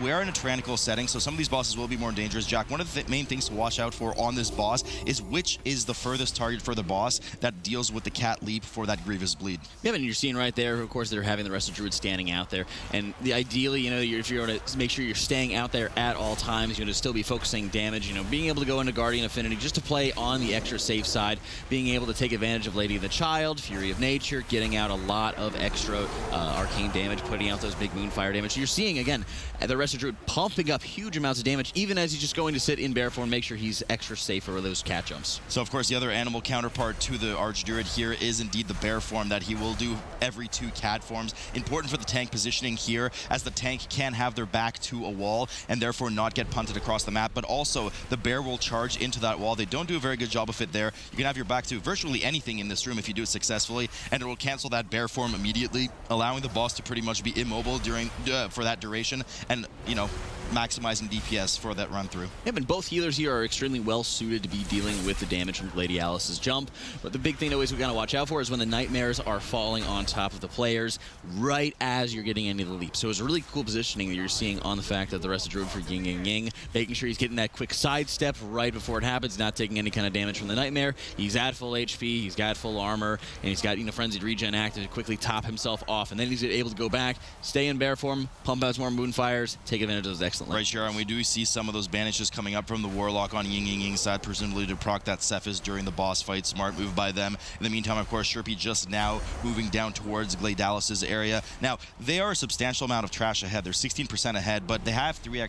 We are in a tyrannical setting, so some of these bosses will be more dangerous. Jack, one of the main things to watch out for on this boss is which is the furthest target for the boss that deals with the cat leap for that grievous bleed. Yeah, and you're seeing right there, of course, they're having the rest of Druid standing out there, and ideally, if you're going to make sure you're staying out there at all times, to still be focusing damage, being able to go into Guardian Affinity just to play on the extra safe side, being able to take advantage of Lady of the Child, Fury of Nature, getting out a lot of extra arcane damage, putting out those big Moonfire damage. So you're seeing, again, the rest of Druid pumping up huge amounts of damage, even as he's just going to sit in bear form, make sure he's extra safe for those cat jumps. So, of course, the other animal counterpart to the Archdruid here is indeed the bear form that he will do every 2 cat forms. Important for the tank positioning here, as the tank can have their back to a wall and therefore not get punted across the map, but also the bear will charge into that wall. They don't do a very good job of it there. You can have your back to virtually anything in this room if you do it successfully, and it will cancel that bear form immediately, allowing the boss to pretty much be immobile during for that duration, and, you know, maximizing DPS for that run through. Yeah, but both healers here are extremely well suited to be dealing with the damage from Lady Alice's jump. But the big thing always we gotta watch out for is when the nightmares are falling on top of the players right as you're getting into the leap. So it's a really cool positioning that you're seeing on the fact that the rest of Druid for Ying, making sure he's getting that quick sidestep right before it happens, not taking any kind of damage from the nightmare. He's at full HP, he's got full armor, and he's got, you know, frenzied regen active to quickly top himself off, and then he's able to go back, stay in bear form, pump out some more moonfires, take advantage of those excellent. Right, sure, and we do see some of those banishes coming up from the Warlock on Yingying's side, presumably to proc that Cephas during the boss fight. Smart move by them. In the meantime, of course, SHEPI just now moving down towards Gladealis's area. Now, they are a substantial amount of trash ahead. They're 16% ahead, but they have 2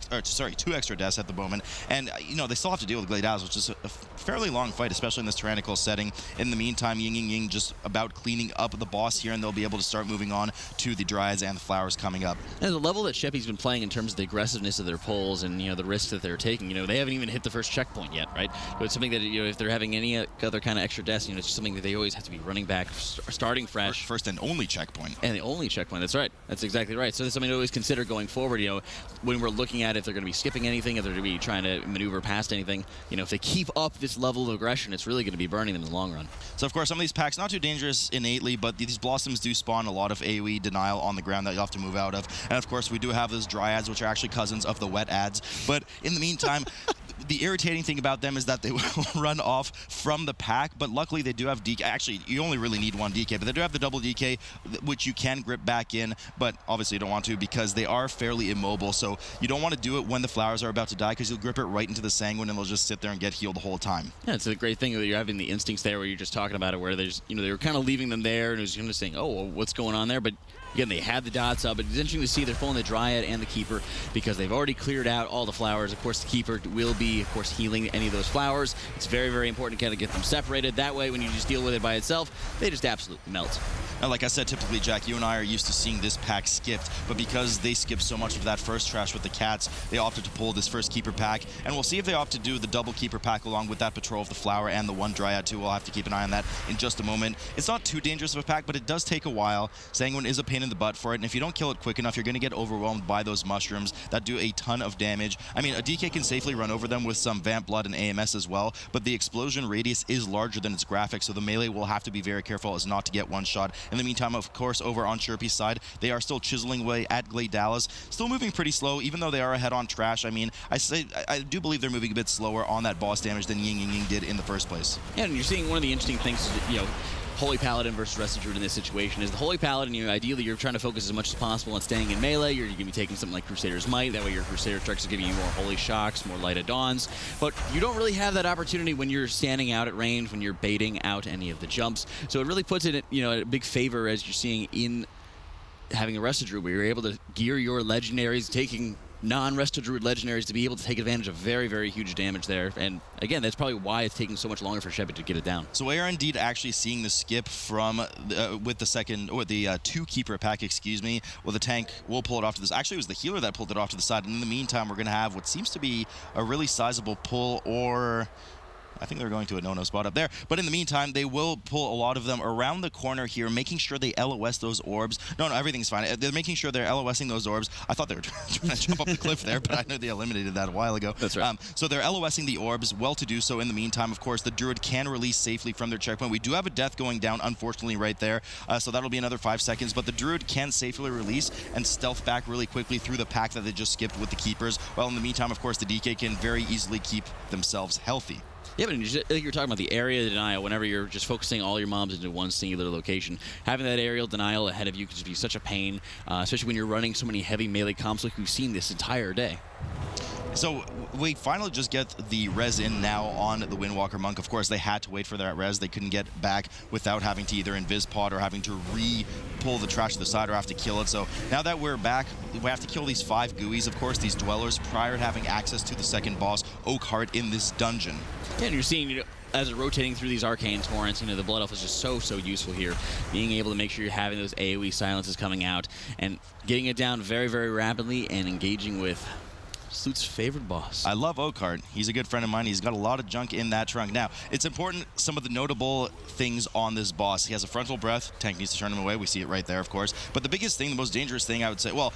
extra deaths at the moment, and, you know, they still have to deal with Gladealis, which is a fairly long fight, especially in this tyrannical setting. In the meantime, Yingying just about cleaning up the boss here, and they'll be able to start moving on to the Dryads and the Flowers coming up. And the level that SHEPI's been playing in terms of the aggressiveness of their pulls and, you know, the risks that they're taking, you know, they haven't even hit the first checkpoint yet, right? But it's something that, you know, if they're having any other kind of extra deaths, you know, it's just something that they always have to be running back, starting fresh. First and only checkpoint. And the only checkpoint, that's right. That's exactly right. So that's something to always consider going forward, you know, when we're looking at if they're going to be skipping anything, if they're going to be trying to maneuver past anything, you know, if they keep up this level of aggression, it's really going to be burning them in the long run. So, of course, some of these packs, not too dangerous innately, but these Blossoms do spawn a lot of AoE denial on the ground that you'll have to move out of. And, of course, we do have those Dryads, which are actually cousins of the Wet Ads. But in the meantime, the irritating thing about them is that they will run off from the pack, but luckily they do have DK. Actually, you only really need 1 DK, but they do have the double DK, which you can grip back in, but obviously you don't want to because they are fairly immobile, so you don't want to do it when the Flowers are about to die because you'll grip it right into the Sanguine and they'll just sit there and get healed the whole time. Yeah, it's a great thing that you're having the instincts there where you're just talking about it, where there's, you know, they were kind of leaving them there and it was kind of saying, oh, well, what's going on there? But again, they had the dots up, but it's interesting to see they're pulling the Dryad and the Keeper because they've already cleared out all the Flowers. Of course, the Keeper will be, of course, healing any of those Flowers. It's very, very important to kind of get them separated. That way, when you just deal with it by itself, they just absolutely melt. Now, like I said, typically, Jack, you and I are used to seeing this pack skipped, but because they skipped so much of that first trash with the Cats, they opted to pull this first Keeper pack, and we'll see if they opt to do the double Keeper pack along with that Patrol of the Flower and the 1 Dryad too. We'll have to keep an eye on that in just a moment. It's not too dangerous of a pack, but it does take a while. Sanguine is a pain in the butt for it, and if you don't kill it quick enough, you're going to get overwhelmed by those mushrooms that do a ton of damage. I mean, a DK can safely run over them with some Vamp Blood and AMS as well, but the explosion radius is larger than its graphics, so the melee will have to be very careful as not to get one shot. In the meantime, of course, over on SHEPI's side, they are still chiseling away at Gladealis, still moving pretty slow, even though they are ahead on trash. I mean, I do believe they're moving a bit slower on that boss damage than Yingyinging did in the first place. Yeah, and you're seeing one of the interesting things, you know, Holy Paladin versus Rested Druid in this situation is the Holy Paladin, you know, ideally you're trying to focus as much as possible on staying in melee. You're going to be taking something like Crusader's Might. That way your Crusader Treks are giving you more Holy Shocks, more Light of Dawns. But you don't really have that opportunity when you're standing out at range, when you're baiting out any of the jumps. So it really puts it, you know, a big favor as you're seeing in having a Rested Druid where you're able to gear your legendaries, taking non-Rested Druid legendaries to be able to take advantage of very, very huge damage there. And again, that's probably why it's taking so much longer for SHEPI to get it down. So we are indeed actually seeing the skip from with the second, or the 2 Keeper pack, excuse me. Well, the tank will pull it off to this. Actually, it was the healer that pulled it off to the side. And in the meantime, we're going to have what seems to be a really sizable pull, or I think they're going to a no-no spot up there. But in the meantime, they will pull a lot of them around the corner here, making sure they LOS those orbs. No, everything's fine. They're making sure they're LOSing those orbs. I thought they were trying to jump up the cliff there, but I know they eliminated that a while ago. That's right. So they're LOSing the orbs, well to do so. In the meantime, of course, the Druid can release safely from their checkpoint. We do have a death going down, unfortunately, right there. So that'll be another 5 seconds. But the Druid can safely release and stealth back really quickly through the pack that they just skipped with the Keepers. While in the meantime, of course, the DK can very easily keep themselves healthy. Yeah, but you're talking about the area denial. Whenever you're just focusing all your mobs into one singular location, having that aerial denial ahead of you can just be such a pain, especially when you're running so many heavy melee comps like we've seen this entire day. So we finally just get the res in now on the Windwalker Monk. Of course, they had to wait for that res. They couldn't get back without having to either invis pod or having to pull the trash to the side or have to kill it. So now that we're back, we have to kill these 5 GUIs, of course, these dwellers, prior to having access to the second boss, Oakheart, in this dungeon. Yeah, and you're seeing, as it's rotating through these arcane torrents, the Blood Elf is just so useful here. Being able to make sure you're having those AoE silences coming out and getting it down very, very rapidly and engaging with Sloot's favorite boss. I love Oakheart. He's a good friend of mine. He's got a lot of junk in that trunk. Now, it's important, some of the notable things on this boss. He has a frontal breath. Tank needs to turn him away. We see it right there, of course. But the biggest thing, the most dangerous thing, I would say, well,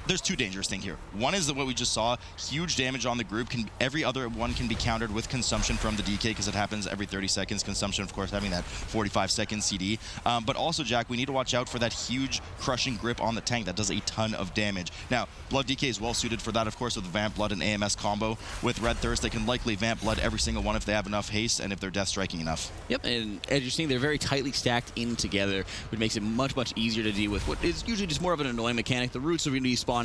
there's 2 dangerous things here. One is that what we just saw, huge damage on the group. Every other one can be countered with consumption from the DK because it happens every 30 seconds. Consumption, of course, having that 45-second CD. But also, Jack, we need to watch out for that huge crushing grip on the tank that does a ton of damage. Now, Blood DK is well suited for that, of course, with the Vamp Blood and AMS combo. With Red Thirst, they can likely Vamp Blood every single one if they have enough haste and if they're death striking enough. Yep, and as you're seeing, they're very tightly stacked in together, which makes it much easier to deal with what is usually just more of an annoying mechanic. The roots are going to be spawning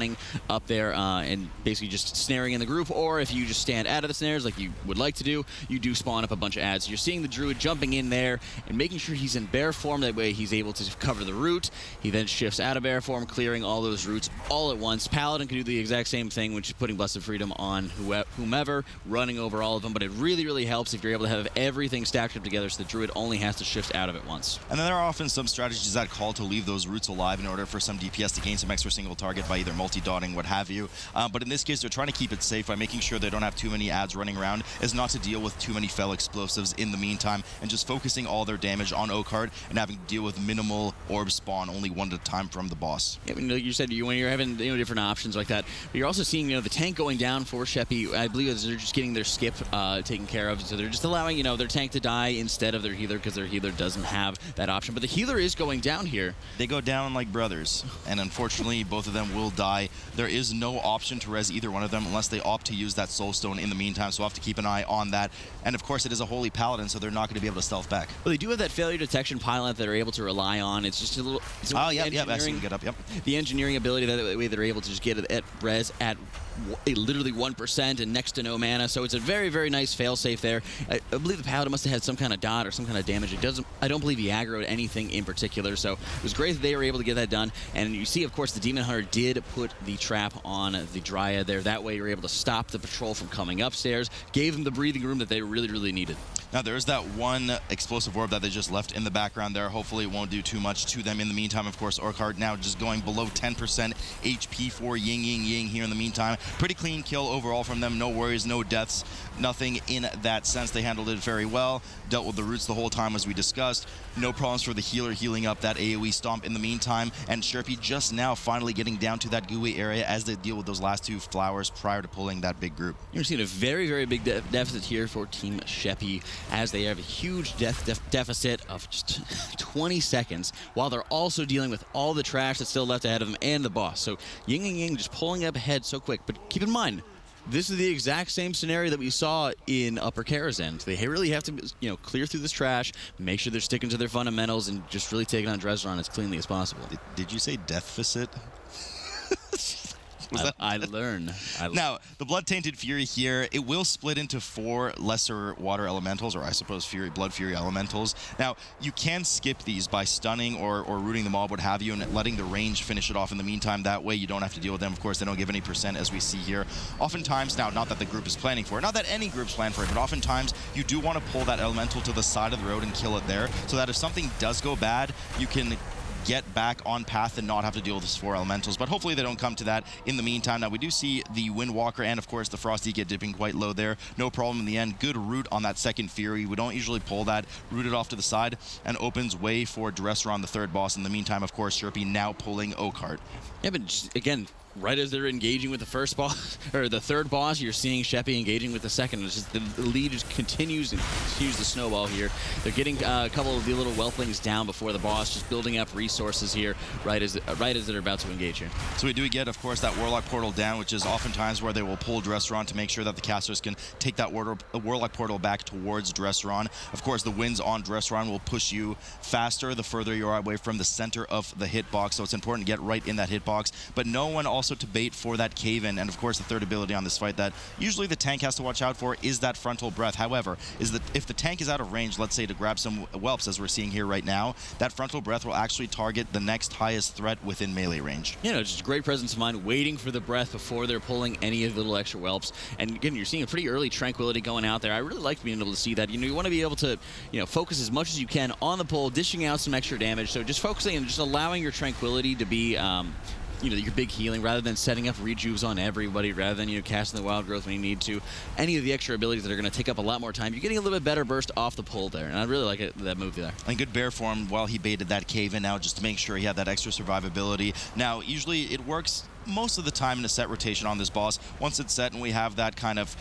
up there and basically just snaring in the group, or if you just stand out of the snares like you would like to do, you do spawn up a bunch of ads. You're seeing the Druid jumping in there and making sure he's in bear form, that way he's able to cover the root. He then shifts out of bear form, clearing all those roots all at once. Paladin can do the exact same thing, which is putting Blessed Freedom on whomever, running over all of them, but it really helps if you're able to have everything stacked up together so the Druid only has to shift out of it once. And then there are often some strategies that call to leave those roots alive in order for some DPS to gain some extra single target by either multi-dotting, what have you. But in this case, they're trying to keep it safe by making sure they don't have too many ads running around, is not to deal with too many fell explosives in the meantime, and just focusing all their damage on Oakheart and having to deal with minimal orb spawn, only one at a time from the boss. Yeah, like you said, when you're having different options like that, but you're also seeing the tank going down for SHEPI. I believe they're just getting their skip taken care of, so they're just allowing their tank to die instead of their healer because their healer doesn't have that option. But the healer is going down here. They go down like brothers, and unfortunately both of them will die. There is no option to res either one of them unless they opt to use that soul stone in the meantime, so we'll have to keep an eye on that. And of course it is a holy paladin, so they're not going to be able to stealth back. Well, they do have that failure detection pylon that they're able to rely on. It's just a little the engineering ability, that way they're able to just get it at res at literally 1% and next to no mana, so it's a very nice failsafe there. I believe the paladin must have had some kind of dot or some kind of damage. I don't believe he aggroed anything in particular, so it was great that they were able to get that done. And you see, of course, the Demon Hunter did put the trap on the Dryad there. That way you're able to stop the patrol from coming upstairs, gave them the breathing room that they really needed. Now there's that one explosive orb that they just left in the background there. Hopefully it won't do too much to them in the meantime. Of course, Oakheart now just going below 10% HP for Ying here in the meantime. Pretty clean kill overall from them. No worries, no deaths, nothing in that sense. They handled it very well. Dealt with the roots the whole time as we discussed. No problems for the healer healing up that AoE stomp in the meantime. And SHEPI just now finally getting down to that GUI area as they deal with those last 2 flowers prior to pulling that big group. You're seeing a very big deficit here for Team SHEPI, as they have a huge deficit of just 20 seconds, while they're also dealing with all the trash that's still left ahead of them and the boss. So Yingyingying just pulling up ahead so quick. But keep in mind, this is the exact same scenario that we saw in Upper Karazhan. They really have to, clear through this trash, make sure they're sticking to their fundamentals, and just really taking on Dresron as cleanly as possible. Did you say deficit? I learn. Now, the Blood-Tainted Fury here, it will split into 4 lesser water elementals, or I suppose Blood Fury elementals. Now, you can skip these by stunning or rooting the mob, what have you, and letting the range finish it off in the meantime. That way, you don't have to deal with them. Of course, they don't give any percent, as we see here. Oftentimes, now, not that the group is planning for it, not that any group's plan for it, but oftentimes, you do want to pull that elemental to the side of the road and kill it there, so that if something does go bad, you can get back on path and not have to deal with these 4 elementals. But hopefully they don't come to that in the meantime. Now we do see the Windwalker and of course the Frosty get dipping quite low there. No problem in the end. Good root on that second Fury. We don't usually pull that. Root it off to the side and opens way for Dresron, the 3rd boss. In the meantime, of course, SHEPI now pulling Oakheart. Yeah, but just, again, right as they're engaging with the first boss, or the 3rd boss, you're seeing SHEPI engaging with the 2nd. It's just the lead just continues to snowball here. They're getting a couple of the little whelplings down before the boss, just building up resources here right as they're about to engage here. So we do get, of course, that Warlock portal down, which is oftentimes where they will pull Dresron to make sure that the casters can take that Warlock portal back towards Dresron. Of course, the winds on Dresron will push you faster the further you are away from the center of the hitbox, so it's important to get right in that hitbox. But no one also also to bait for that cave-in, and of course the third ability on this fight that usually the tank has to watch out for is that frontal breath. However, is that if the tank is out of range, let's say to grab some whelps as we're seeing here right now, that frontal breath will actually target the next highest threat within melee range. You know, just great presence of mind, waiting for the breath before they're pulling any of the little extra whelps. And again, you're seeing a pretty early tranquility going out there. I really like being able to see that. You know, you want to be able to, you know, focus as much as you can on the pull, dishing out some extra damage. So just focusing and just allowing your tranquility to be, you know, your big healing, rather than setting up rejuves on everybody, rather than, you know, casting the wild growth when you need to. Any of the extra abilities that are going to take up a lot more time, you're getting a little bit better burst off the pull there, and I really like that move there. And good bear form while he baited that cave in now, just to make sure he had that extra survivability. Now, usually it works most of the time in a set rotation on this boss. Once it's set and we have that kind of,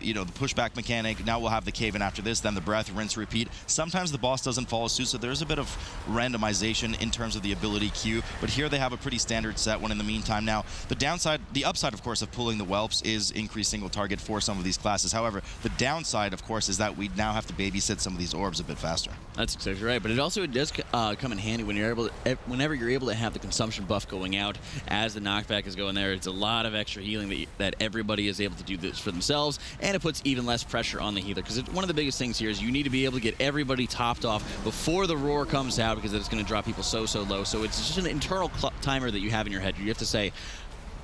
you know, the pushback mechanic, now we'll have the cave in after this, then the breath, rinse, repeat. Sometimes the boss doesn't follow suit, so there's a bit of randomization in terms of the ability queue, but here they have a pretty standard set one in the meantime. Now, the upside, of course, of pulling the whelps is increased single target for some of these classes. However, the downside, of course, is that we now have to babysit some of these orbs a bit faster. That's exactly right, but it does come in handy when whenever you're able to have the consumption buff going out as the knockback is going there. It's a lot of extra healing that everybody is able to do this for themselves, and it puts even less pressure on the healer, because one of the biggest things here is you need to be able to get everybody topped off before the roar comes out, because it's going to drop people so low. So it's just an internal timer that you have in your head. You have to say,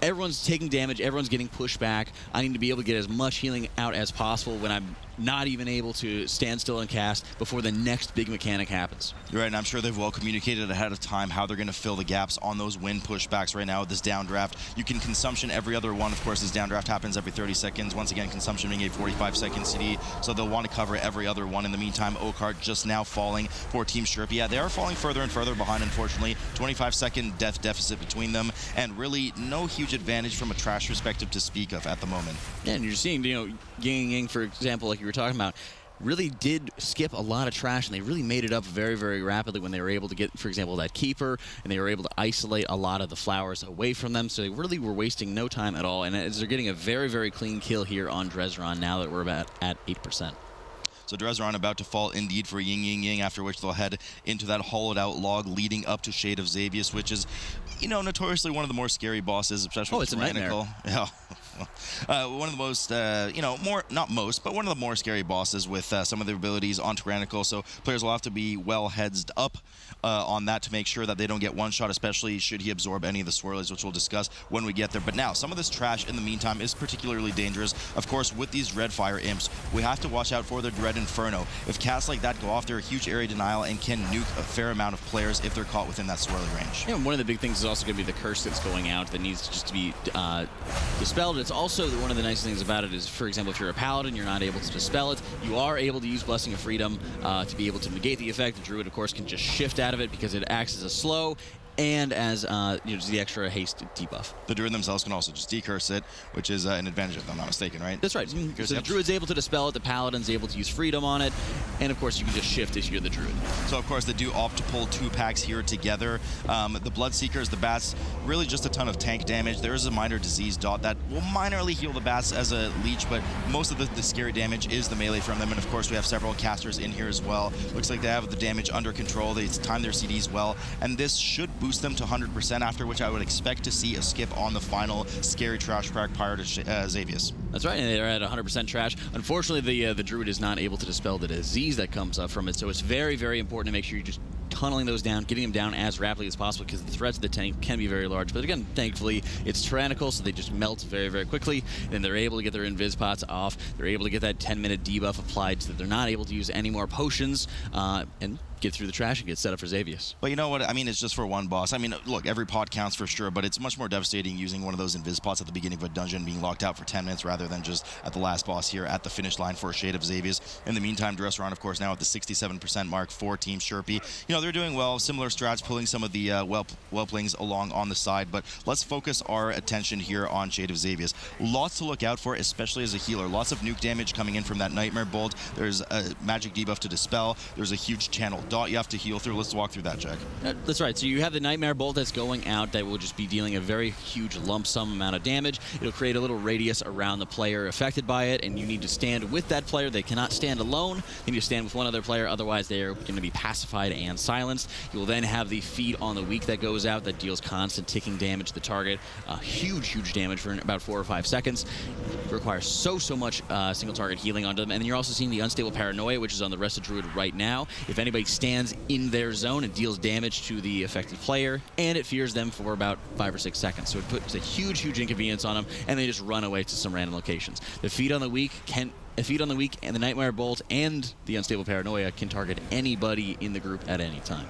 everyone's taking damage, everyone's getting pushed back. I need to be able to get as much healing out as possible when I'm not even able to stand still and cast before the next big mechanic happens. You're right, and I'm sure they've well communicated ahead of time how they're going to fill the gaps on those wind pushbacks right now with this downdraft. You can consumption every other one. Of course, this downdraft happens every 30 seconds. Once again, consumption being a 45-second CD, so they'll want to cover every other one. In the meantime, Okart just now falling for Team SHEPI. Yeah, they are falling further and further behind, unfortunately. 25-second death deficit between them, and really no huge advantage from a trash perspective to speak of at the moment. Yeah, and you're seeing, you know, YINGYINGYING, for example, like you were talking about, really did skip a lot of trash, and they really made it up very rapidly when they were able to get, for example, that keeper, and they were able to isolate a lot of the flowers away from them, so they really were wasting no time at all. And as they're getting a very clean kill here on Drezron now that we're about at 8%. So Drezron about to fall indeed for YINGYINGYING, after which they'll head into that hollowed out log leading up to Shade of Xavius, which is, you know, notoriously one of the more scary bosses, especially with Tyrannical. Yeah. One of the most, you know, not most, but one of the more scary bosses with some of their abilities on Tyrannical, so players will have to be well heads up on that to make sure that they don't get one shot, especially should he absorb any of the swirlies, which we'll discuss when we get there. But now, some of this trash in the meantime is particularly dangerous. Of course, with these Red Fire Imps, we have to watch out for the Dread Inferno. If casts like that go off, they're a huge area denial and can nuke a fair amount of players if they're caught within that swirly range. Yeah, one of the big things is also going to be the curse that's going out that needs just to be dispelled. It's also one of the nice things about it is, for example, if you're a paladin, you're not able to dispel it. You are able to use Blessing of Freedom to be able to negate the effect. The Druid, of course, can just shift out of it because it acts as a slow and as you know, just the extra haste debuff. The Druid themselves can also just decurse it, which is an advantage if I'm not mistaken, right? That's right. So the Druid's able to dispel it, the Paladin's able to use Freedom on it, and of course you can just shift if you're the Druid. So of course they do opt to pull 2 packs here together. The Bloodseekers, the Bats, really just a ton of tank damage. There is a minor disease dot that will minorly heal the Bats as a leech, but most of the scary damage is the melee from them, and of course we have several casters in here as well. Looks like they have the damage under control. They time their CDs well, and this should boost them to 100%, after which I would expect to see a skip on the final scary trash crack prior to Xavius. That's right, and they're at 100% trash. Unfortunately, the Druid is not able to dispel the disease that comes up from it, so it's very important to make sure you just tunneling those down, getting them down as rapidly as possible, because the threats of the tank can be very large. But again, thankfully, it's tyrannical, so they just melt very quickly, and they're able to get their invis pots off. They're able to get that 10-minute debuff applied so that they're not able to use any more potions, and get through the trash and get set up for Xavius. But you know what? I mean, it's just for one boss. I mean, look, every pot counts for sure, but it's much more devastating using one of those invis pots at the beginning of a dungeon, being locked out for 10 minutes rather than just at the last boss here at the finish line for Shade of Xavius. In the meantime, Drezron, of course, now at the 67% mark for Team SHEPI. You know, they're doing well. Similar strats, pulling some of the whelplings along on the side, but let's focus our attention here on Shade of Xavius. Lots to look out for, especially as a healer. Lots of nuke damage coming in from that Nightmare Bolt. There's a magic debuff to dispel. There's a huge channel dot you have to heal through. Let's walk through that, Jack. That's right. So you have the Nightmare Bolt that's going out that will just be dealing a very huge lump sum amount of damage. It'll create a little radius around the player affected by it, and you need to stand with that player. They cannot stand alone. They need to stand with one other player, otherwise they're going to be pacified and silenced. You will then have the Feed on the Weak that goes out that deals constant ticking damage to the target. Huge damage for about 4 or 5 seconds. It requires so much single target healing onto them. And then you're also seeing the Unstable Paranoia, which is on the rest of Druid right now. If anybody stands in their zone, it deals damage to the affected player, and it fears them for about 5 or 6 seconds. So it puts a huge inconvenience on them, and they just run away to some random locations. The Feed on the Weak and the Nightmare Bolt and the Unstable Paranoia can target anybody in the group at any time.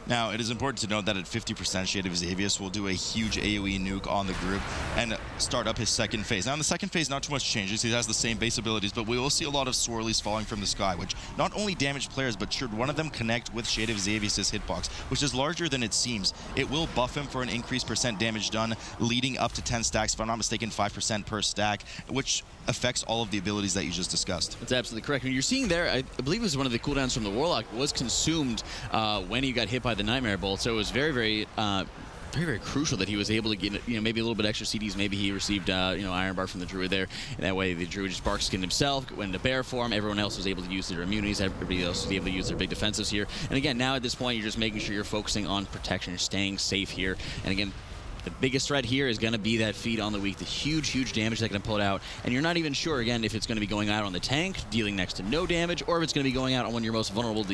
Now, it is important to note that at 50%, Shade of Xavius will do a huge AoE nuke on the group and start up his second phase. Now, in the second phase, not too much changes. He has the same base abilities, but we will see a lot of swirlies falling from the sky, which not only damage players, but should one of them connect with Shade of Xavius' hitbox, which is larger than it seems, it will buff him for an increased percent damage done, leading up to 10 stacks, if I'm not mistaken, 5% per stack, which affects all of the abilities that you just discussed. That's absolutely correct. And you're seeing there, I believe it was one of the cooldowns from the Warlock, was consumed when he got hit by the Nightmare Bolt. So it was very crucial that he was able to get, maybe a little bit extra CDs. Maybe he received, Iron Bark from the Druid there. And that way the Druid just bark skinned himself, went into bear form. Everyone else was able to use their immunities. Everybody else was able to use their big defensives here. And again, now at this point, you're just making sure you're focusing on protection. You're staying safe here. And again, the biggest threat here is going to be that Feed on the Weak, the huge damage that can pull it out. And you're not even sure, again, if it's going to be going out on the tank, dealing next to no damage, or if it's going to be going out on one of your most vulnerable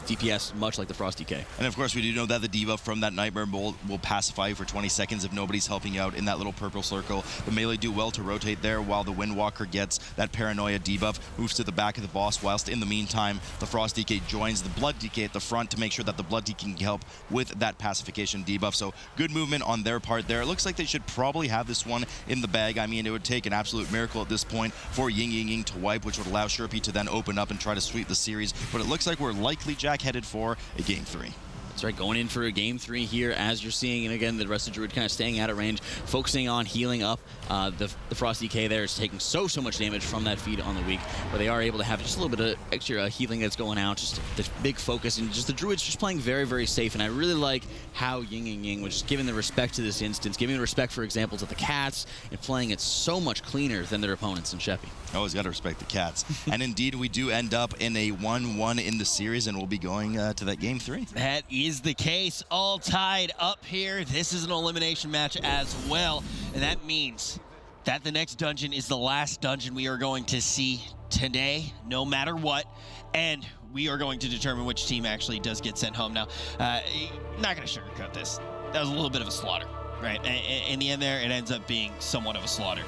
DPS, much like the Frost DK. And of course, we do know that the debuff from that Nightmare Bolt will pacify you for 20 seconds if nobody's helping you out in that little purple circle. The melee do well to rotate there while the Windwalker gets that Paranoia debuff, moves to the back of the boss, whilst in the meantime, the Frost DK joins the Blood DK at the front to make sure that the Blood DK can help with that pacification debuff. So good movement on their part there. It looks like they should probably have this one in the bag. I mean, it would take an absolute miracle at this point for Yingyingying to wipe, which would allow SHEPI to then open up and try to sweep the series. But it looks like we're likely, Jack, headed for a Game 3. That's right, going in for a Game 3 here, as you're seeing, and again, the rest of Druid kind of staying out of range, focusing on healing up. The Frost DK there is taking so much damage from that Feed on the Weak, where they are able to have just a little bit of extra healing that's going out, just this big focus, and just the Druid's just playing very safe, and I really like how Yingyingying was just giving the respect to this instance, giving the respect, for example, to the cats, and playing it so much cleaner than their opponents in SHEPI. Always got to respect the cats. And indeed, we do end up in a 1-1 in the series, and we'll be going to that Game 3. That is the case. All tied up here. This is an elimination match as well. And that means that the next dungeon is the last dungeon we are going to see today, no matter what. And we are going to determine which team actually does get sent home. Now, not going to sugarcoat this. That was a little bit of a slaughter, right? In the end there, it ends up being somewhat of a slaughter.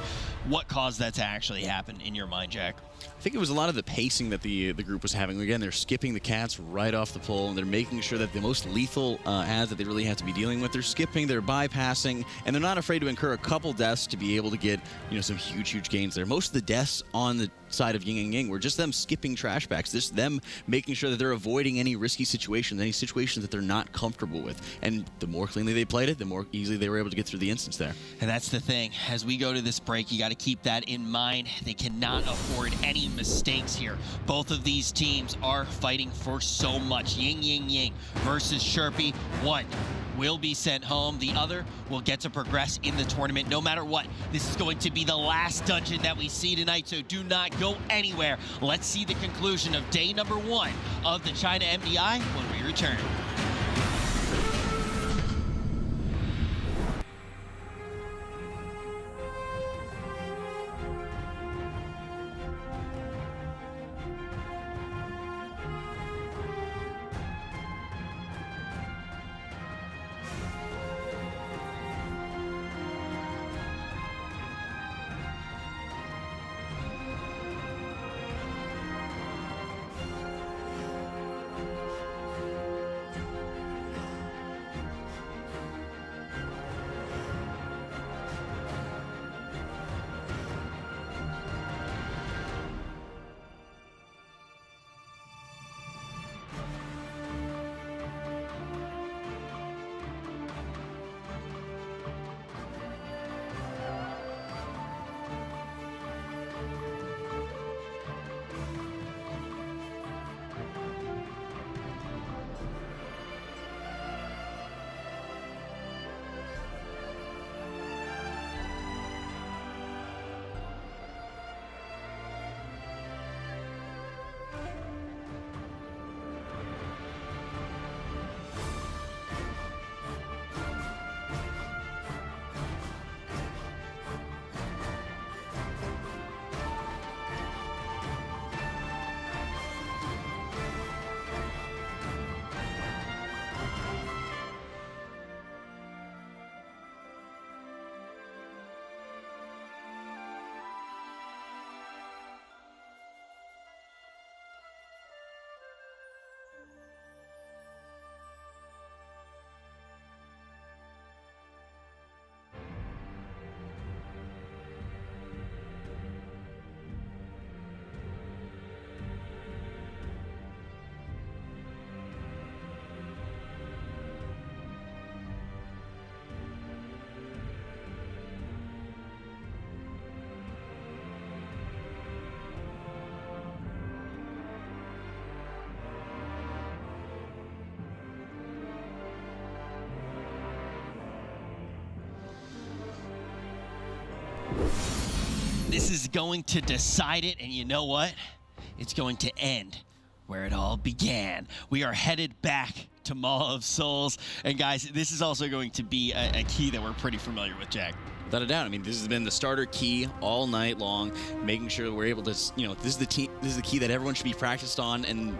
What caused that to actually happen in your mind, Jack? I think it was a lot of the pacing that the group was having. Again, they're skipping the cats right off the pole, and they're making sure that the most lethal ads that they really have to be dealing with, they're skipping, they're bypassing, and they're not afraid to incur a couple deaths to be able to get some huge gains there. Most of the deaths on the side of Yingyingying were just them skipping trash packs, just them making sure that they're avoiding any risky situations, any situations that they're not comfortable with. And the more cleanly they played it, the more easily they were able to get through the instance there. And that's the thing. As we go to this break, you got to keep that in mind. They cannot afford any mistakes here. Both of these teams are fighting for so much. Yingyingying versus SHEPI. One will be sent home. The other will get to progress in the tournament no matter what. This is going to be the last dungeon that we see tonight, so do not go anywhere. Let's see the conclusion of day number 1 of the China MDI when we return. this is going to decide it, and you know what? It's going to end where it all began. We are headed back to Maw of Souls, and guys, this is also going to be a key that we're pretty familiar with, Jack. Without a doubt. I mean, this has been the starter key all night long, making sure that we're able to, you know, this is the key that everyone should be practiced on, and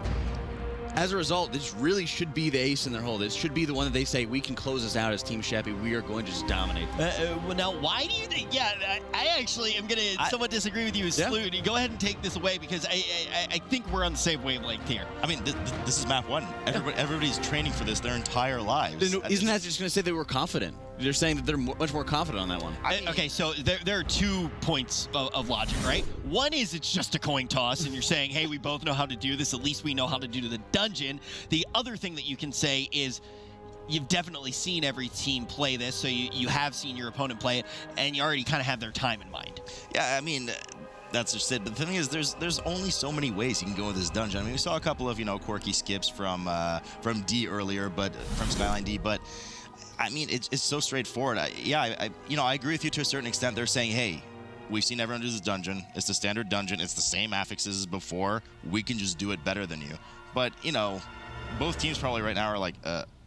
as a result, this really should be the ace in their hole. This should be the one that they say, we can close this out as Team SHEPI. We are going to just dominate. Well, now, why do you think? Yeah, I actually am going to somewhat disagree with you, Sloot. Go ahead and take this away, because I think we're on the same wavelength here. I mean, this is map 1. Everybody's training for this their entire lives. Isn't that just going to say they were confident? They're saying that they're much more confident on that one. Okay, so there are 2 points of logic, right? One is it's just a coin toss, and you're saying, hey, we both know how to do this. At least we know how to do the dungeon. The other thing that you can say is you've definitely seen every team play this, so you have seen your opponent play it, and you already kind of have their time in mind. Yeah, I mean, that's just it. But the thing is, there's only so many ways you can go with this dungeon. I mean, we saw a couple of, you know, quirky skips from D earlier, but from Skyline D, but I mean, it's so straightforward. I agree with you to a certain extent. They're saying, hey, we've seen everyone do this dungeon. It's the standard dungeon. It's the same affixes as before. We can just do it better than you. But, you know, both teams probably right now are like,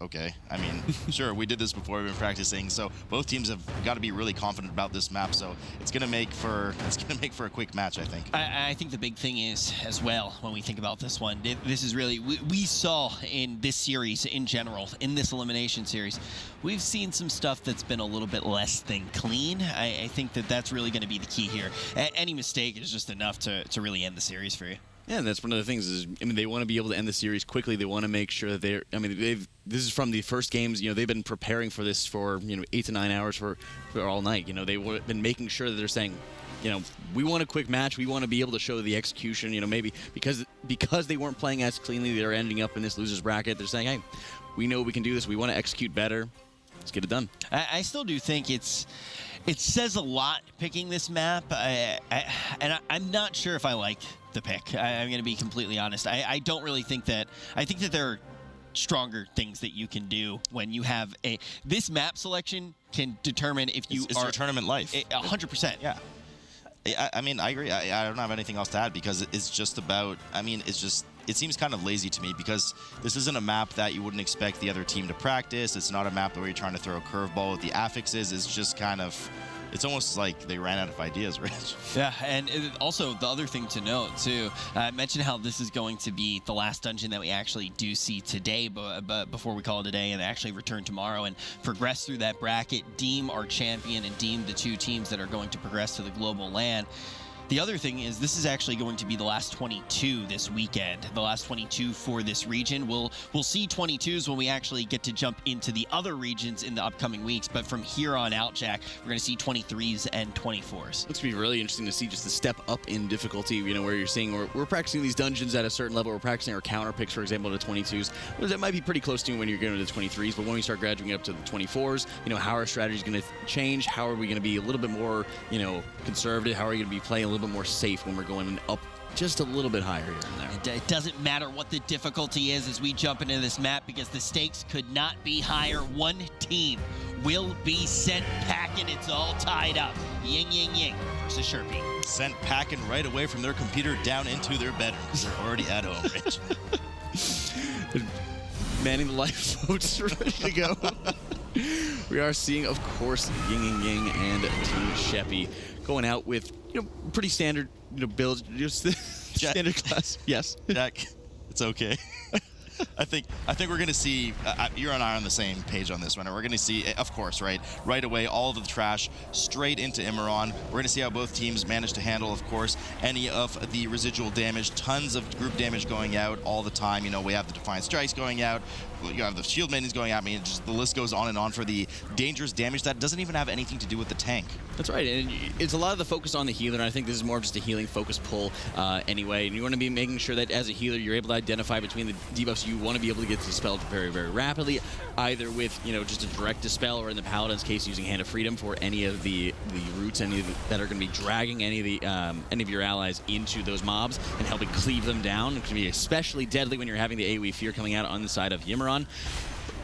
okay. I mean, sure, we did this before, we've been practicing. So both teams have got to be really confident about this map. So it's gonna make for a quick match, I think. I think the big thing is, as well, when we think about this one, this is really, we saw in this series in general, in this elimination series, we've seen some stuff that's been a little bit less than clean. I think that's really going to be the key here. Any mistake is just enough to really end the series for you. Yeah, and that's one of the things is, I mean, they want to be able to end the series quickly. They want to make sure that this is from the first games, you know, they've been preparing for this for, you know, 8 to 9 hours for all night. You know, they've been making sure that they're saying, you know, we want a quick match. We want to be able to show the execution, you know, maybe because they weren't playing as cleanly, they're ending up in this loser's bracket. They're saying, hey, we know we can do this. We want to execute better. Let's get it done. I still do think it says a lot picking this map, and I'm not sure if I like the pick. I'm going to be completely honest. I don't really think that. I think that there are stronger things that you can do when you have this map selection can determine if you it's are your tournament life. 100%. Yeah. I mean, I agree. I don't have anything else to add because it's just about. I mean, it seems kind of lazy to me because this isn't a map that you wouldn't expect the other team to practice. It's not a map where you're trying to throw a curveball with the affixes. It's just kind of, it's almost like they ran out of ideas, Rich. Yeah, and also the other thing to note, too, I mentioned how this is going to be the last dungeon that we actually do see today, but before we call it a day, and actually return tomorrow and progress through that bracket, deem our champion and deem the 2 teams that are going to progress to the global LAN. The other thing is this is actually going to be the last 22 this weekend, the last 22 for this region. We'll see 22s when we actually get to jump into the other regions in the upcoming weeks, but from here on out, Jack, we're going to see 23s and 24s. It's going to be really interesting to see just the step up in difficulty, you know, where you're seeing we're practicing these dungeons at a certain level. We're practicing our counter picks, for example, to 22s. Well, that might be pretty close to when you're getting to the 23s, but when we start graduating up to the 24s, you know, how our strategy is going to change. How are we going to be a little bit more, you know, conservative? How are we going to be playing a little bit more safe when we're going up just a little bit higher here and there? It doesn't matter what the difficulty is as we jump into this map because the stakes could not be higher. One team will be sent packing. It's all tied up. Ying versus SHEPI. Sent packing right away from their computer down into their bedroom because they're already at home, Rich. Manning the lifeboats ready to go. We are seeing, of course, Yingyingying and Team SHEPI going out with, you know, pretty standard, you know, builds, just standard class. Yes, Jack, it's okay. I think we're going to see, you and I are on the same page on this one. We're going to see, of course, right away, all of the trash straight into Imran. We're going to see how both teams manage to handle, of course, any of the residual damage. Tons of group damage going out all the time. You know, we have the Defiant Strikes going out. You have the Shield Maidens going out. I mean, just the list goes on and on for the dangerous damage that doesn't even have anything to do with the tank. That's right, and it's a lot of the focus on the healer, and I think this is more of just a healing focus pull anyway, and you want to be making sure that as a healer, you're able to identify between the debuffs you want to be able to get dispelled very, very rapidly, either with, you know, just a direct dispel or in the Paladin's case, using Hand of Freedom for any of the roots, that are going to be dragging any of your allies into those mobs and helping cleave them down. It can be especially deadly when you're having the AoE Fear coming out on the side of Yimmeron.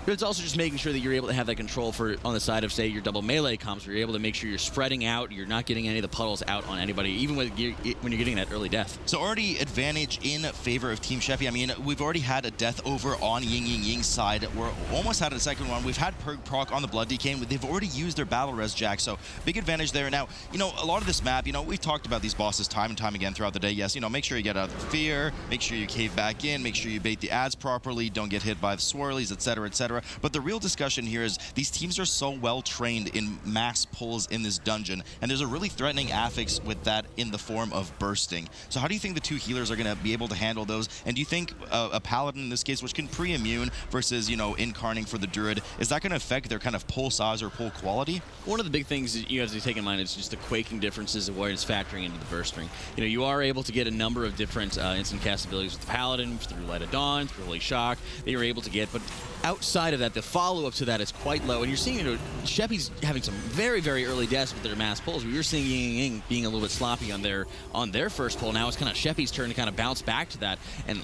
But it's also just making sure that you're able to have that control for on the side of, say, your double melee comps, where you're able to make sure you're spreading out, you're not getting any of the puddles out on anybody, even when you're getting that early death. So already advantage in favor of Team SHEPI. I mean, we've already had a death over on Yingyingying's side. We're almost had a second one. We've had Perk proc on the Blood Decay, and they've already used their Battle Res Jack, so big advantage there. Now, you know, a lot of this map, you know, we've talked about these bosses time and time again throughout the day. Yes, you know, make sure you get out of the fear, make sure you cave back in, make sure you bait the ads properly, don't get hit by the swirlies, etc., etc. But the real discussion here is these teams are so well trained in mass pulls in this dungeon, and there's a really threatening affix with that in the form of bursting. So how do you think the two healers are going to be able to handle those? And do you think a paladin in this case, which can pre-immune versus, you know, incarning for the druid, is that going to affect their kind of pull size or pull quality? One of the big things that you have to take in mind is just the quaking differences of where it's factoring into the bursting. You know, you are able to get a number of different instant cast abilities with the paladin, through Light of Dawn, through Holy Shock, that you're able to get, but outside of that, the follow-up to that is quite low, and you're seeing, you know, SHEPI's having some very, very early deaths with their mass pulls. We were seeing Ying being a little bit sloppy on their first pull. Now it's kind of SHEPI's turn to kind of bounce back to that, and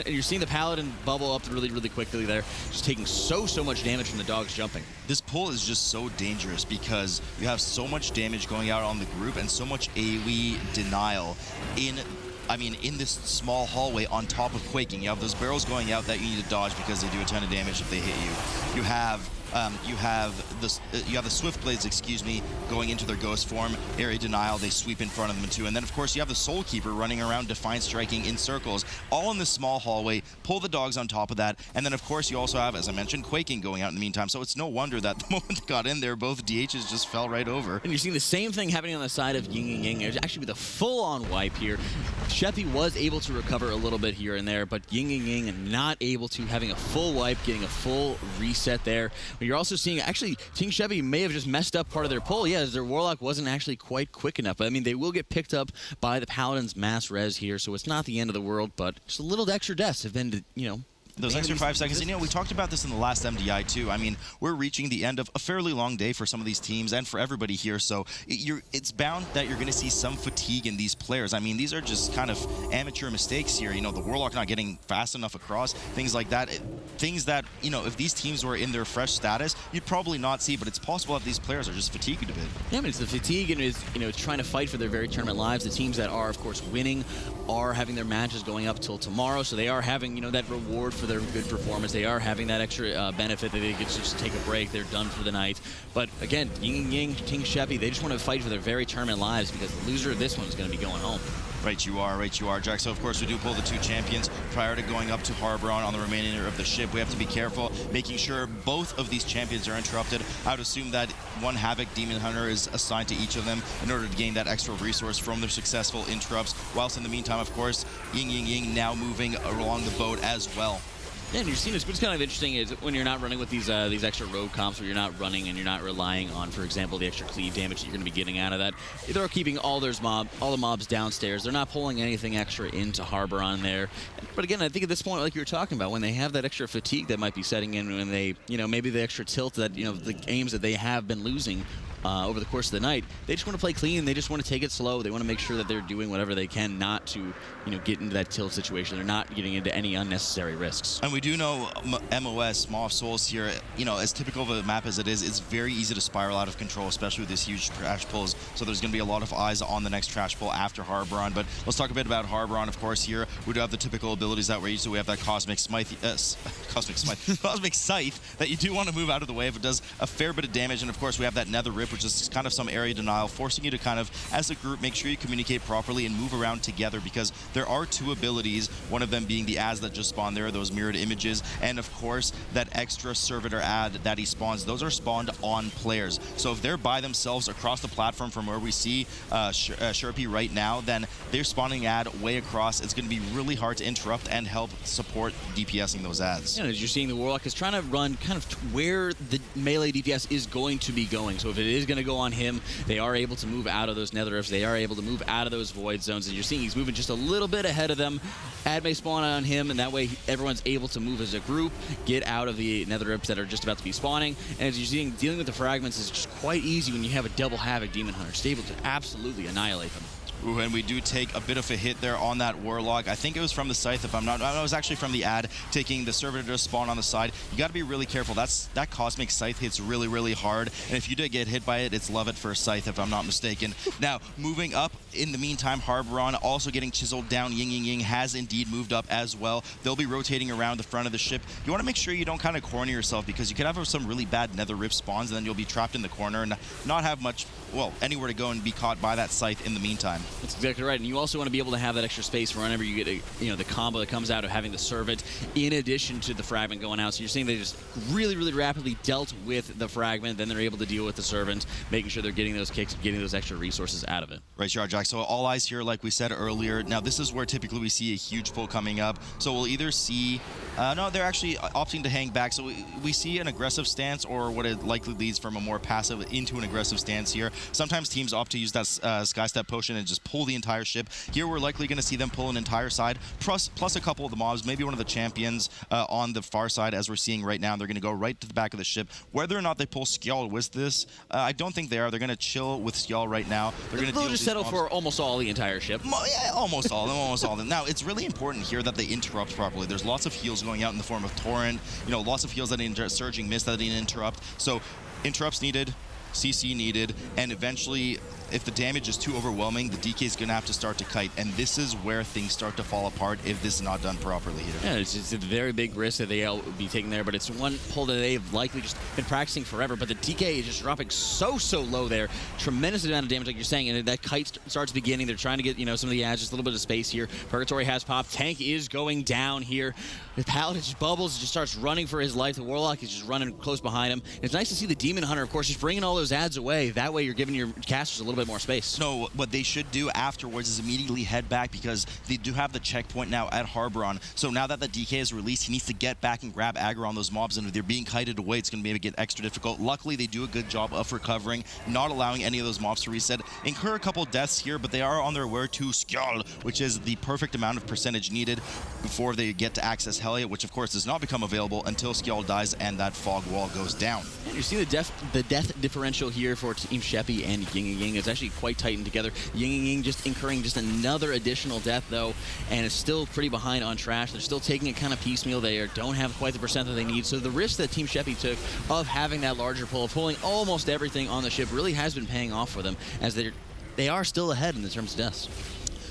you're seeing the paladin bubble up really, really quickly there, just taking so much damage from the dogs jumping. This pull is just so dangerous because you have so much damage going out on the group and so much AoE denial in this small hallway on top of quaking. You have those barrels going out that you need to dodge because they do a ton of damage if they hit you. You have the Swift Blades, excuse me, going into their ghost form. Area denial, they sweep in front of them too. And then of course you have the Soul Keeper running around, Defiant striking in circles, all in this small hallway. Pull the dogs on top of that. And then of course you also have, as I mentioned, quaking going out in the meantime. So it's no wonder that the moment they got in there, both DHs just fell right over. And you're seeing the same thing happening on the side of Yingyingying. There's actually with a full-on wipe here. SHEPI was able to recover a little bit here and there, but Yingyingying not able to, having a full wipe, getting a full reset there. But you're also seeing, actually, Team SHEPI may have just messed up part of their pull. Yeah, their Warlock wasn't actually quite quick enough. But, I mean, they will get picked up by the Paladin's mass res here, so it's not the end of the world, but just a little extra deaths have been, you know, those extra 5 seconds. And, you know, we talked about this in the last MDI too. I mean, we're reaching the end of a fairly long day for some of these teams and for everybody here. So it's bound that you're going to see some fatigue in these players. I mean, these are just kind of amateur mistakes here. You know, the Warlock not getting fast enough across, things like that. Things that, you know, if these teams were in their fresh status, you'd probably not see, but it's possible that these players are just fatigued a bit. Yeah, I mean, it's the fatigue and it's, you know, trying to fight for their very tournament lives. The teams that are, of course, winning are having their matches going up till tomorrow, so they are having, you know, that reward for their good performance. They are having that extra benefit that they get to just take a break. They're done for the night. But again, Yingyingying, Team SHEPI, they just want to fight for their very tournament lives because the loser of this one is going to be going home. Right you are, Jack. So, of course, we do pull the two champions prior to going up to Harboron on the remainder of the ship. We have to be careful, making sure both of these champions are interrupted. I would assume that one Havoc Demon Hunter is assigned to each of them in order to gain that extra resource from their successful interrupts. Whilst in the meantime, of course, Yingyingying now moving along the boat as well. Yeah, and you're seeing this. What's kind of interesting is when you're not running with these extra rogue comps, where you're not running and you're not relying on, for example, the extra cleave damage that you're going to be getting out of that. They're keeping all the mobs downstairs. They're not pulling anything extra into Harboron there. But again, I think at this point, like you were talking about, when they have that extra fatigue that might be setting in, when they, you know, maybe the extra tilt that, you know, the games that they have been losing over the course of the night, they just want to play clean. They just want to take it slow. They want to make sure that they're doing whatever they can not to, you know, get into that tilt situation. They're not getting into any unnecessary risks. And we do know MOS, Maw of Souls here, you know, as typical of a map as it is, it's very easy to spiral out of control, especially with these huge trash pulls. So there's going to be a lot of eyes on the next trash pull after Harboron. But let's talk a bit about Harboron, of course, here. We do have the typical abilities that we're used to. We have that Cosmic Scythe that you do want to move out of the way if it does a fair bit of damage. And of course, we have that Nether Rip, which is kind of some area denial, forcing you to kind of, as a group, make sure you communicate properly and move around together, because there are two abilities, one of them being the ads that just spawn there, those mirrored images, and of course, that extra servitor ad that he spawns. Those are spawned on players. So if they're by themselves across the platform from where we see SHEPI right now, then they're spawning ad way across. It's going to be really hard to interrupt and help support DPSing those ads. Yeah, as you're seeing, the Warlock is trying to run kind of where the melee DPS is going to be going. So if it is going to go on him, they are able to move out of those nether rifts. They are able to move out of those void zones. And you're seeing he's moving just a little bit ahead of them. Ad may spawn on him, and that way everyone's able to move as a group, get out of the nether rifts that are just about to be spawning. And as you're seeing, dealing with the fragments is just quite easy when you have a double Havoc Demon Hunter. It's able to absolutely annihilate them. Ooh, and we do take a bit of a hit there on that Warlock. I think it was from the Scythe, if I'm not. No, it was actually from the ad, taking the Servitor to spawn on the side. You got to be really careful. That Cosmic Scythe hits really, really hard. And if you did get hit by it, it's love it for a Scythe, if I'm not mistaken. Now, moving up, in the meantime, Harboron also getting chiseled down. Yingyingying has indeed moved up as well. They'll be rotating around the front of the ship. You want to make sure you don't kind of corner yourself, because you could have some really bad Nether Rift spawns, and then you'll be trapped in the corner and not have much, well, anywhere to go and be caught by that Scythe in the meantime. That's exactly right, and you also want to be able to have that extra space for whenever you get the combo that comes out of having the Servant in addition to the Fragment going out. So you're seeing they just really, really rapidly dealt with the Fragment, then they're able to deal with the Servant, making sure they're getting those kicks, getting those extra resources out of it. Right, sure, Jack. So all eyes here, like we said earlier. Now, this is where typically we see a huge pull coming up. So we'll either see... no, they're actually opting to hang back. So we see an aggressive stance, or what it likely leads from a more passive into an aggressive stance here. Sometimes teams opt to use that Skystep Potion and just pull the entire ship. Here, we're likely going to see them pull an entire side, plus a couple of the mobs, maybe one of the champions on the far side, as we're seeing right now. They're going to go right to the back of the ship. Whether or not they pull Skjall with this, I don't think they are. They're going to chill with Skjall right now. They'll just settle for almost all the entire ship. Yeah, almost all of them, almost all of them. Now, it's really important here that they interrupt properly. There's lots of heals going out in the form of Torrent, lots of heals that need Surging Mist that need to interrupt. So, interrupts needed, CC needed, and eventually, if the damage is too overwhelming, the DK is going to have to start to kite, and this is where things start to fall apart if this is not done properly here. Yeah, it's a very big risk that they'll be taking there, but it's one pull that they've likely just been practicing forever, but the DK is just dropping so low there. Tremendous amount of damage, like you're saying, and that kite starts beginning. They're trying to get, some of the ads, just a little bit of space here. Purgatory has popped. Tank is going down here. The Paladin just bubbles, just starts running for his life. The Warlock is just running close behind him. And it's nice to see the Demon Hunter, of course, just bringing all those ads away. That way you're giving your casters a little bit more space. No, what they should do afterwards is immediately head back, because they do have the checkpoint now at Harboron. So now that the DK is released, he needs to get back and grab aggro on those mobs, and if they're being kited away, it's going to maybe get extra difficult. Luckily, they do a good job of recovering, not allowing any of those mobs to reset. Incur a couple deaths here, but they are on their way to Skjall, which is the perfect amount of percentage needed before they get to access Helia, which of course does not become available until Skjall dies and that fog wall goes down. And you see the death differential here for Team SHEPI and YINGYINGYING. It's actually quite tightened together. YINGYINGYING just incurring just another additional death, though, and it's still pretty behind on trash. They're still taking it kind of piecemeal. They don't have quite the percent that they need. So the risk that Team SHEPI took of having that larger pull, of pulling almost everything on the ship, really has been paying off for them, as they are still ahead in terms of deaths.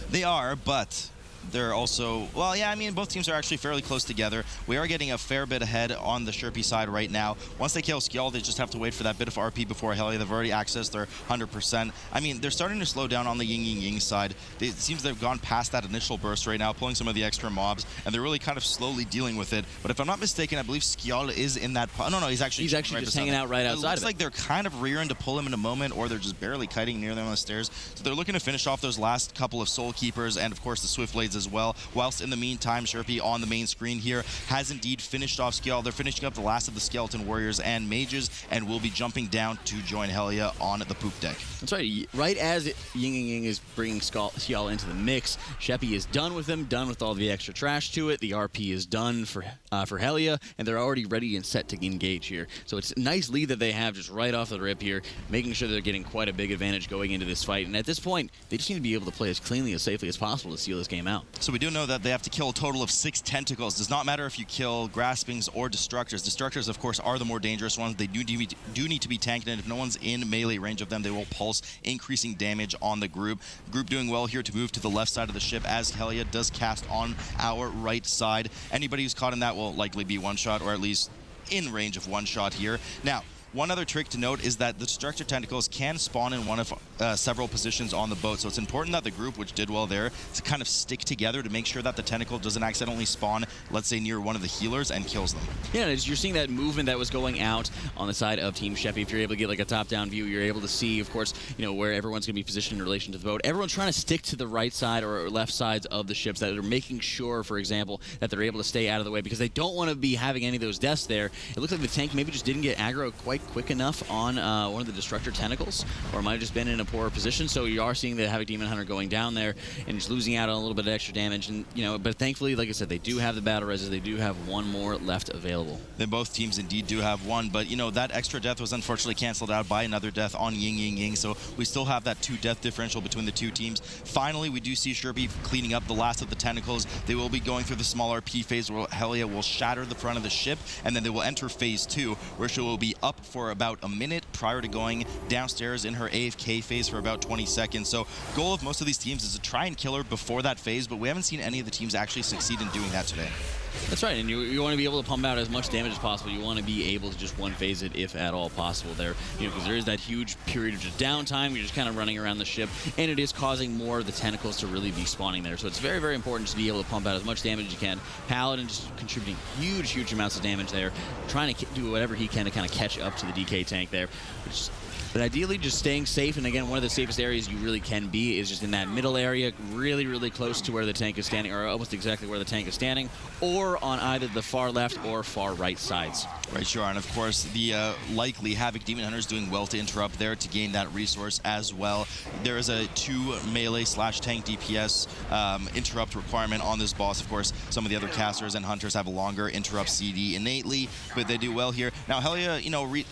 They are, but they're also, well, yeah, I mean, both teams are actually fairly close together. We are getting a fair bit ahead on the SHEPI side right now. Once they kill Skjall, they just have to wait for that bit of RP before Helia. They've already accessed their 100%. I mean, they're starting to slow down on the YINGYINGYING side. It seems they've gone past that initial burst right now, pulling some of the extra mobs, and they're really kind of slowly dealing with it. But if I'm not mistaken, I believe Skjall is in that... No, he's actually right just hanging out right outside of it. Looks like they're kind of rearing to pull him in a moment, or they're just barely kiting near them on the stairs. So they're looking to finish off those last couple of Soul Keepers, and of course the Swift Blades as well, whilst in the meantime, SHEPI on the main screen here has indeed finished off Skjall. They're finishing up the last of the Skeleton Warriors and Mages, and will be jumping down to join Helia on the poop deck. That's right. Right as YINGYINGYING is bringing Skjall into the mix, SHEPI is done with them, done with all the extra trash to it. The RP is done for Helia, and they're already ready and set to engage here. So it's a nice lead that they have just right off the rip here, making sure they're getting quite a big advantage going into this fight. And at this point, they just need to be able to play as cleanly, as safely as possible to seal this game out. So we do know that they have to kill a total of 6 tentacles. Does not matter if you kill Graspings or Destructors. Destructors, of course, are the more dangerous ones. They do need to be tanked, and if no one's in melee range of them, they will pulse, increasing damage on the group. Group doing well here to move to the left side of the ship, as Helia does cast on our right side. Anybody who's caught in that will likely be one-shot, or at least in range of one-shot here. Now, one other trick to note is that the Destructor Tentacles can spawn in one of several positions on the boat, so it's important that the group, which did well there, to kind of stick together to make sure that the tentacle doesn't accidentally spawn, let's say, near one of the healers and kills them. Yeah, as you're seeing that movement that was going out on the side of Team SHEPI. If you're able to get like a top-down view, you're able to see, of course, where everyone's going to be positioned in relation to the boat. Everyone's trying to stick to the right side or left sides of the ships, that are making sure, for example, that they're able to stay out of the way, because they don't want to be having any of those deaths there. It looks like the tank maybe just didn't get aggro quite quite quick enough on one of the Destructor Tentacles, or might have just been in a poor position. So you are seeing the Havoc Demon Hunter going down there and just losing out on a little bit of extra damage. And but thankfully, like I said, they do have the battle reses. They do have one more left available. Then both teams indeed do have one, but that extra death was unfortunately canceled out by another death on Yingyingying. So we still have that 2-death differential between the two teams. Finally, we do see SHEPI cleaning up the last of the tentacles. They will be going through the small RP phase where Helia will shatter the front of the ship, and then they will enter phase 2, where she will be up for about a minute prior to going downstairs in her AFK phase for about 20 seconds. So goal of most of these teams is to try and kill her before that phase, but we haven't seen any of the teams actually succeed in doing that today. That's right, and you want to be able to pump out as much damage as possible. You want to be able to just one-phase it if at all possible there, because there is that huge period of just downtime. You're just kind of running around the ship, and it is causing more of the tentacles to really be spawning there. So it's very, very important to be able to pump out as much damage as you can. Paladin just contributing huge, huge amounts of damage there, trying to do whatever he can to kind of catch up to the DK tank there. But ideally, just staying safe, and again, one of the safest areas you really can be is just in that middle area, really, really close to where the tank is standing, or almost exactly where the tank is standing, or on either the far left or far right sides. Right, sure, and of course, the likely Havoc Demon Hunter is doing well to interrupt there to gain that resource as well. There is a 2 melee/tank DPS interrupt requirement on this boss. Of course, some of the other casters and hunters have a longer interrupt CD innately, but they do well here. Now, Helia,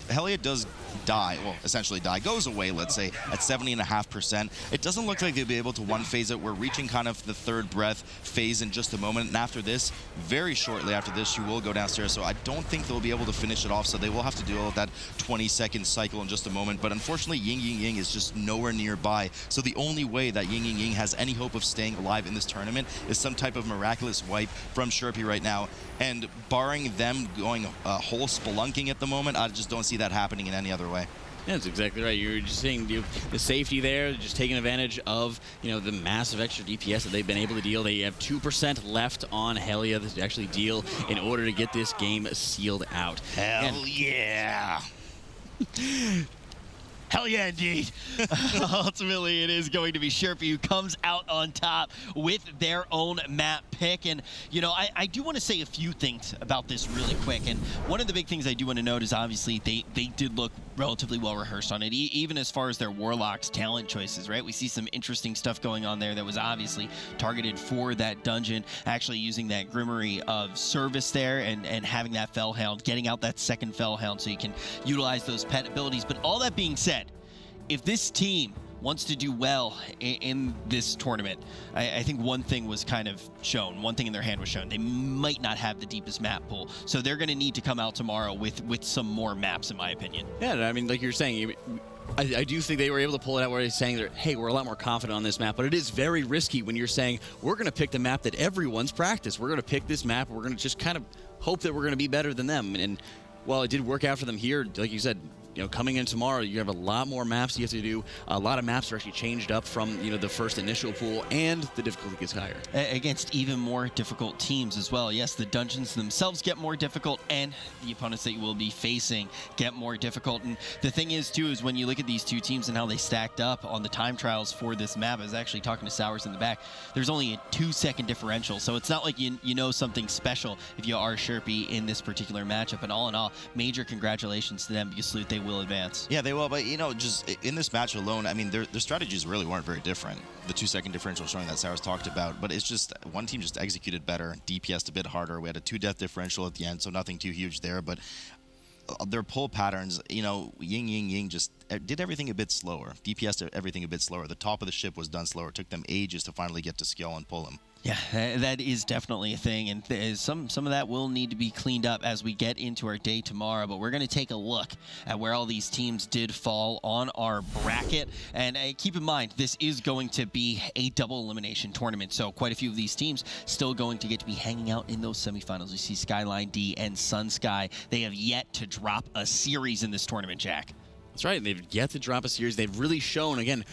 Helia does die, well, essentially die, goes away, let's say, at 70.5%. It doesn't look like they'll be able to one-phase it. We're reaching kind of the third breath phase in just a moment, and after this, very shortly after this, she will go downstairs, so I don't think they'll be able to finish it off, so they will have to deal with that 20-second cycle in just a moment. But unfortunately, Yingyingying is just nowhere nearby, so the only way that Yingyingying has any hope of staying alive in this tournament is some type of miraculous wipe from SHEPI right now, and barring them going whole spelunking at the moment, I just don't see that happening in any other way. Yeah, that's exactly right. You're just seeing the safety there, just taking advantage of the massive extra DPS that they've been able to deal. They have 2% left on Helia to actually deal in order to get this game sealed out. Hell yeah! Hell yeah, indeed. Ultimately, it is going to be SHEPI who comes out on top with their own map pick. And, I do want to say a few things about this really quick. And one of the big things I do want to note is obviously they did look relatively well rehearsed on it, even as far as their Warlock's talent choices, right? We see some interesting stuff going on there that was obviously targeted for that dungeon, actually using that Grimory of Service there and having that Fellhound, getting out that second Fellhound so you can utilize those pet abilities. But all that being said, if this team wants to do well in this tournament, I think one thing was kind of shown, one thing in their hand was shown. They might not have the deepest map pool, so they're going to need to come out tomorrow with some more maps, in my opinion. Yeah, I mean, like you're saying, I do think they were able to pull it out where they're saying that, hey, we're a lot more confident on this map, but it is very risky when you're saying, we're going to pick the map that everyone's practiced. We're going to pick this map, we're going to just kind of hope that we're going to be better than them. And while it did work out for them here, like you said, coming in tomorrow, you have a lot more maps you have to do. A lot of maps are actually changed up from, the first initial pool, and the difficulty gets higher. Against even more difficult teams as well. Yes, the dungeons themselves get more difficult, and the opponents that you will be facing get more difficult. And the thing is, too, is when you look at these two teams and how they stacked up on the time trials for this map, I was actually talking to Sowers in the back, there's only a 2-second differential, so it's not like you know something special if you are SHEPI in this particular matchup. And all in all, major congratulations to them, because Salute, they will advance. Yeah, they will, but just in this match alone, I mean, their strategies really weren't very different. The 2-second differential showing that Sowers talked about, but it's just one team just executed better, DPS'd a bit harder. We had a 2-death differential at the end, so nothing too huge there, but their pull patterns, Yingyingying just did everything a bit slower. DPS did everything a bit slower. The top of the ship was done slower. It took them ages to finally get to skill and pull him. Yeah, that is definitely a thing, and some of that will need to be cleaned up as we get into our day tomorrow, but we're going to take a look at where all these teams did fall on our bracket. And keep in mind, this is going to be a double elimination tournament, so quite a few of these teams still going to get to be hanging out in those semifinals. You see Skyline D and Sunsky. They have yet to drop a series in this tournament, Jack. That's right. They've yet to drop a series. They've really shown, again,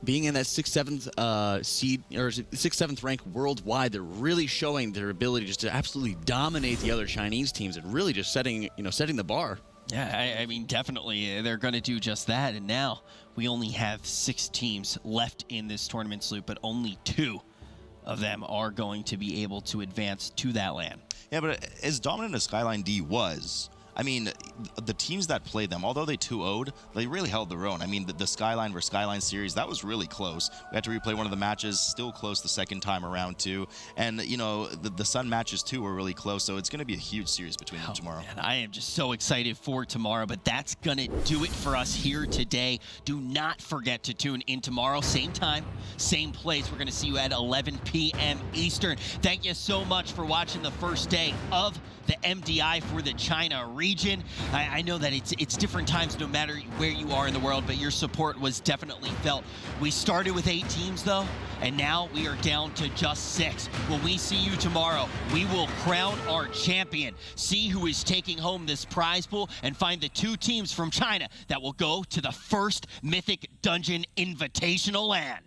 being in that 6th, 7th seed, or 6th, 7th rank worldwide, they're really showing their ability just to absolutely dominate the other Chinese teams and really just setting the bar. Yeah, I mean, definitely they're going to do just that. And now we only have 6 teams left in this tournament, Salute, but only 2 of them are going to be able to advance to that land. Yeah, but as dominant as Skyline D was, I mean, the teams that played them, although they 2-0'd, they really held their own. I mean, the Skyline versus Skyline series, that was really close. We had to replay one of the matches, still close the second time around too. And, you know, the Sun matches too were really close, so it's going to be a huge series between them tomorrow. Man, I am just so excited for tomorrow, but that's going to do it for us here today. Do not forget to tune in tomorrow, same time, same place. We're going to see you at 11 p.m. Eastern. Thank you so much for watching the first day of the MDI for the China region. I know that it's different times no matter where you are in the world, but your support was definitely felt. We started with 8 teams though, and now we are down to just 6. When we see you tomorrow, we will crown our champion, see who is taking home this prize pool, and find the 2 teams from China that will go to the first Mythic Dungeon Invitational LAN.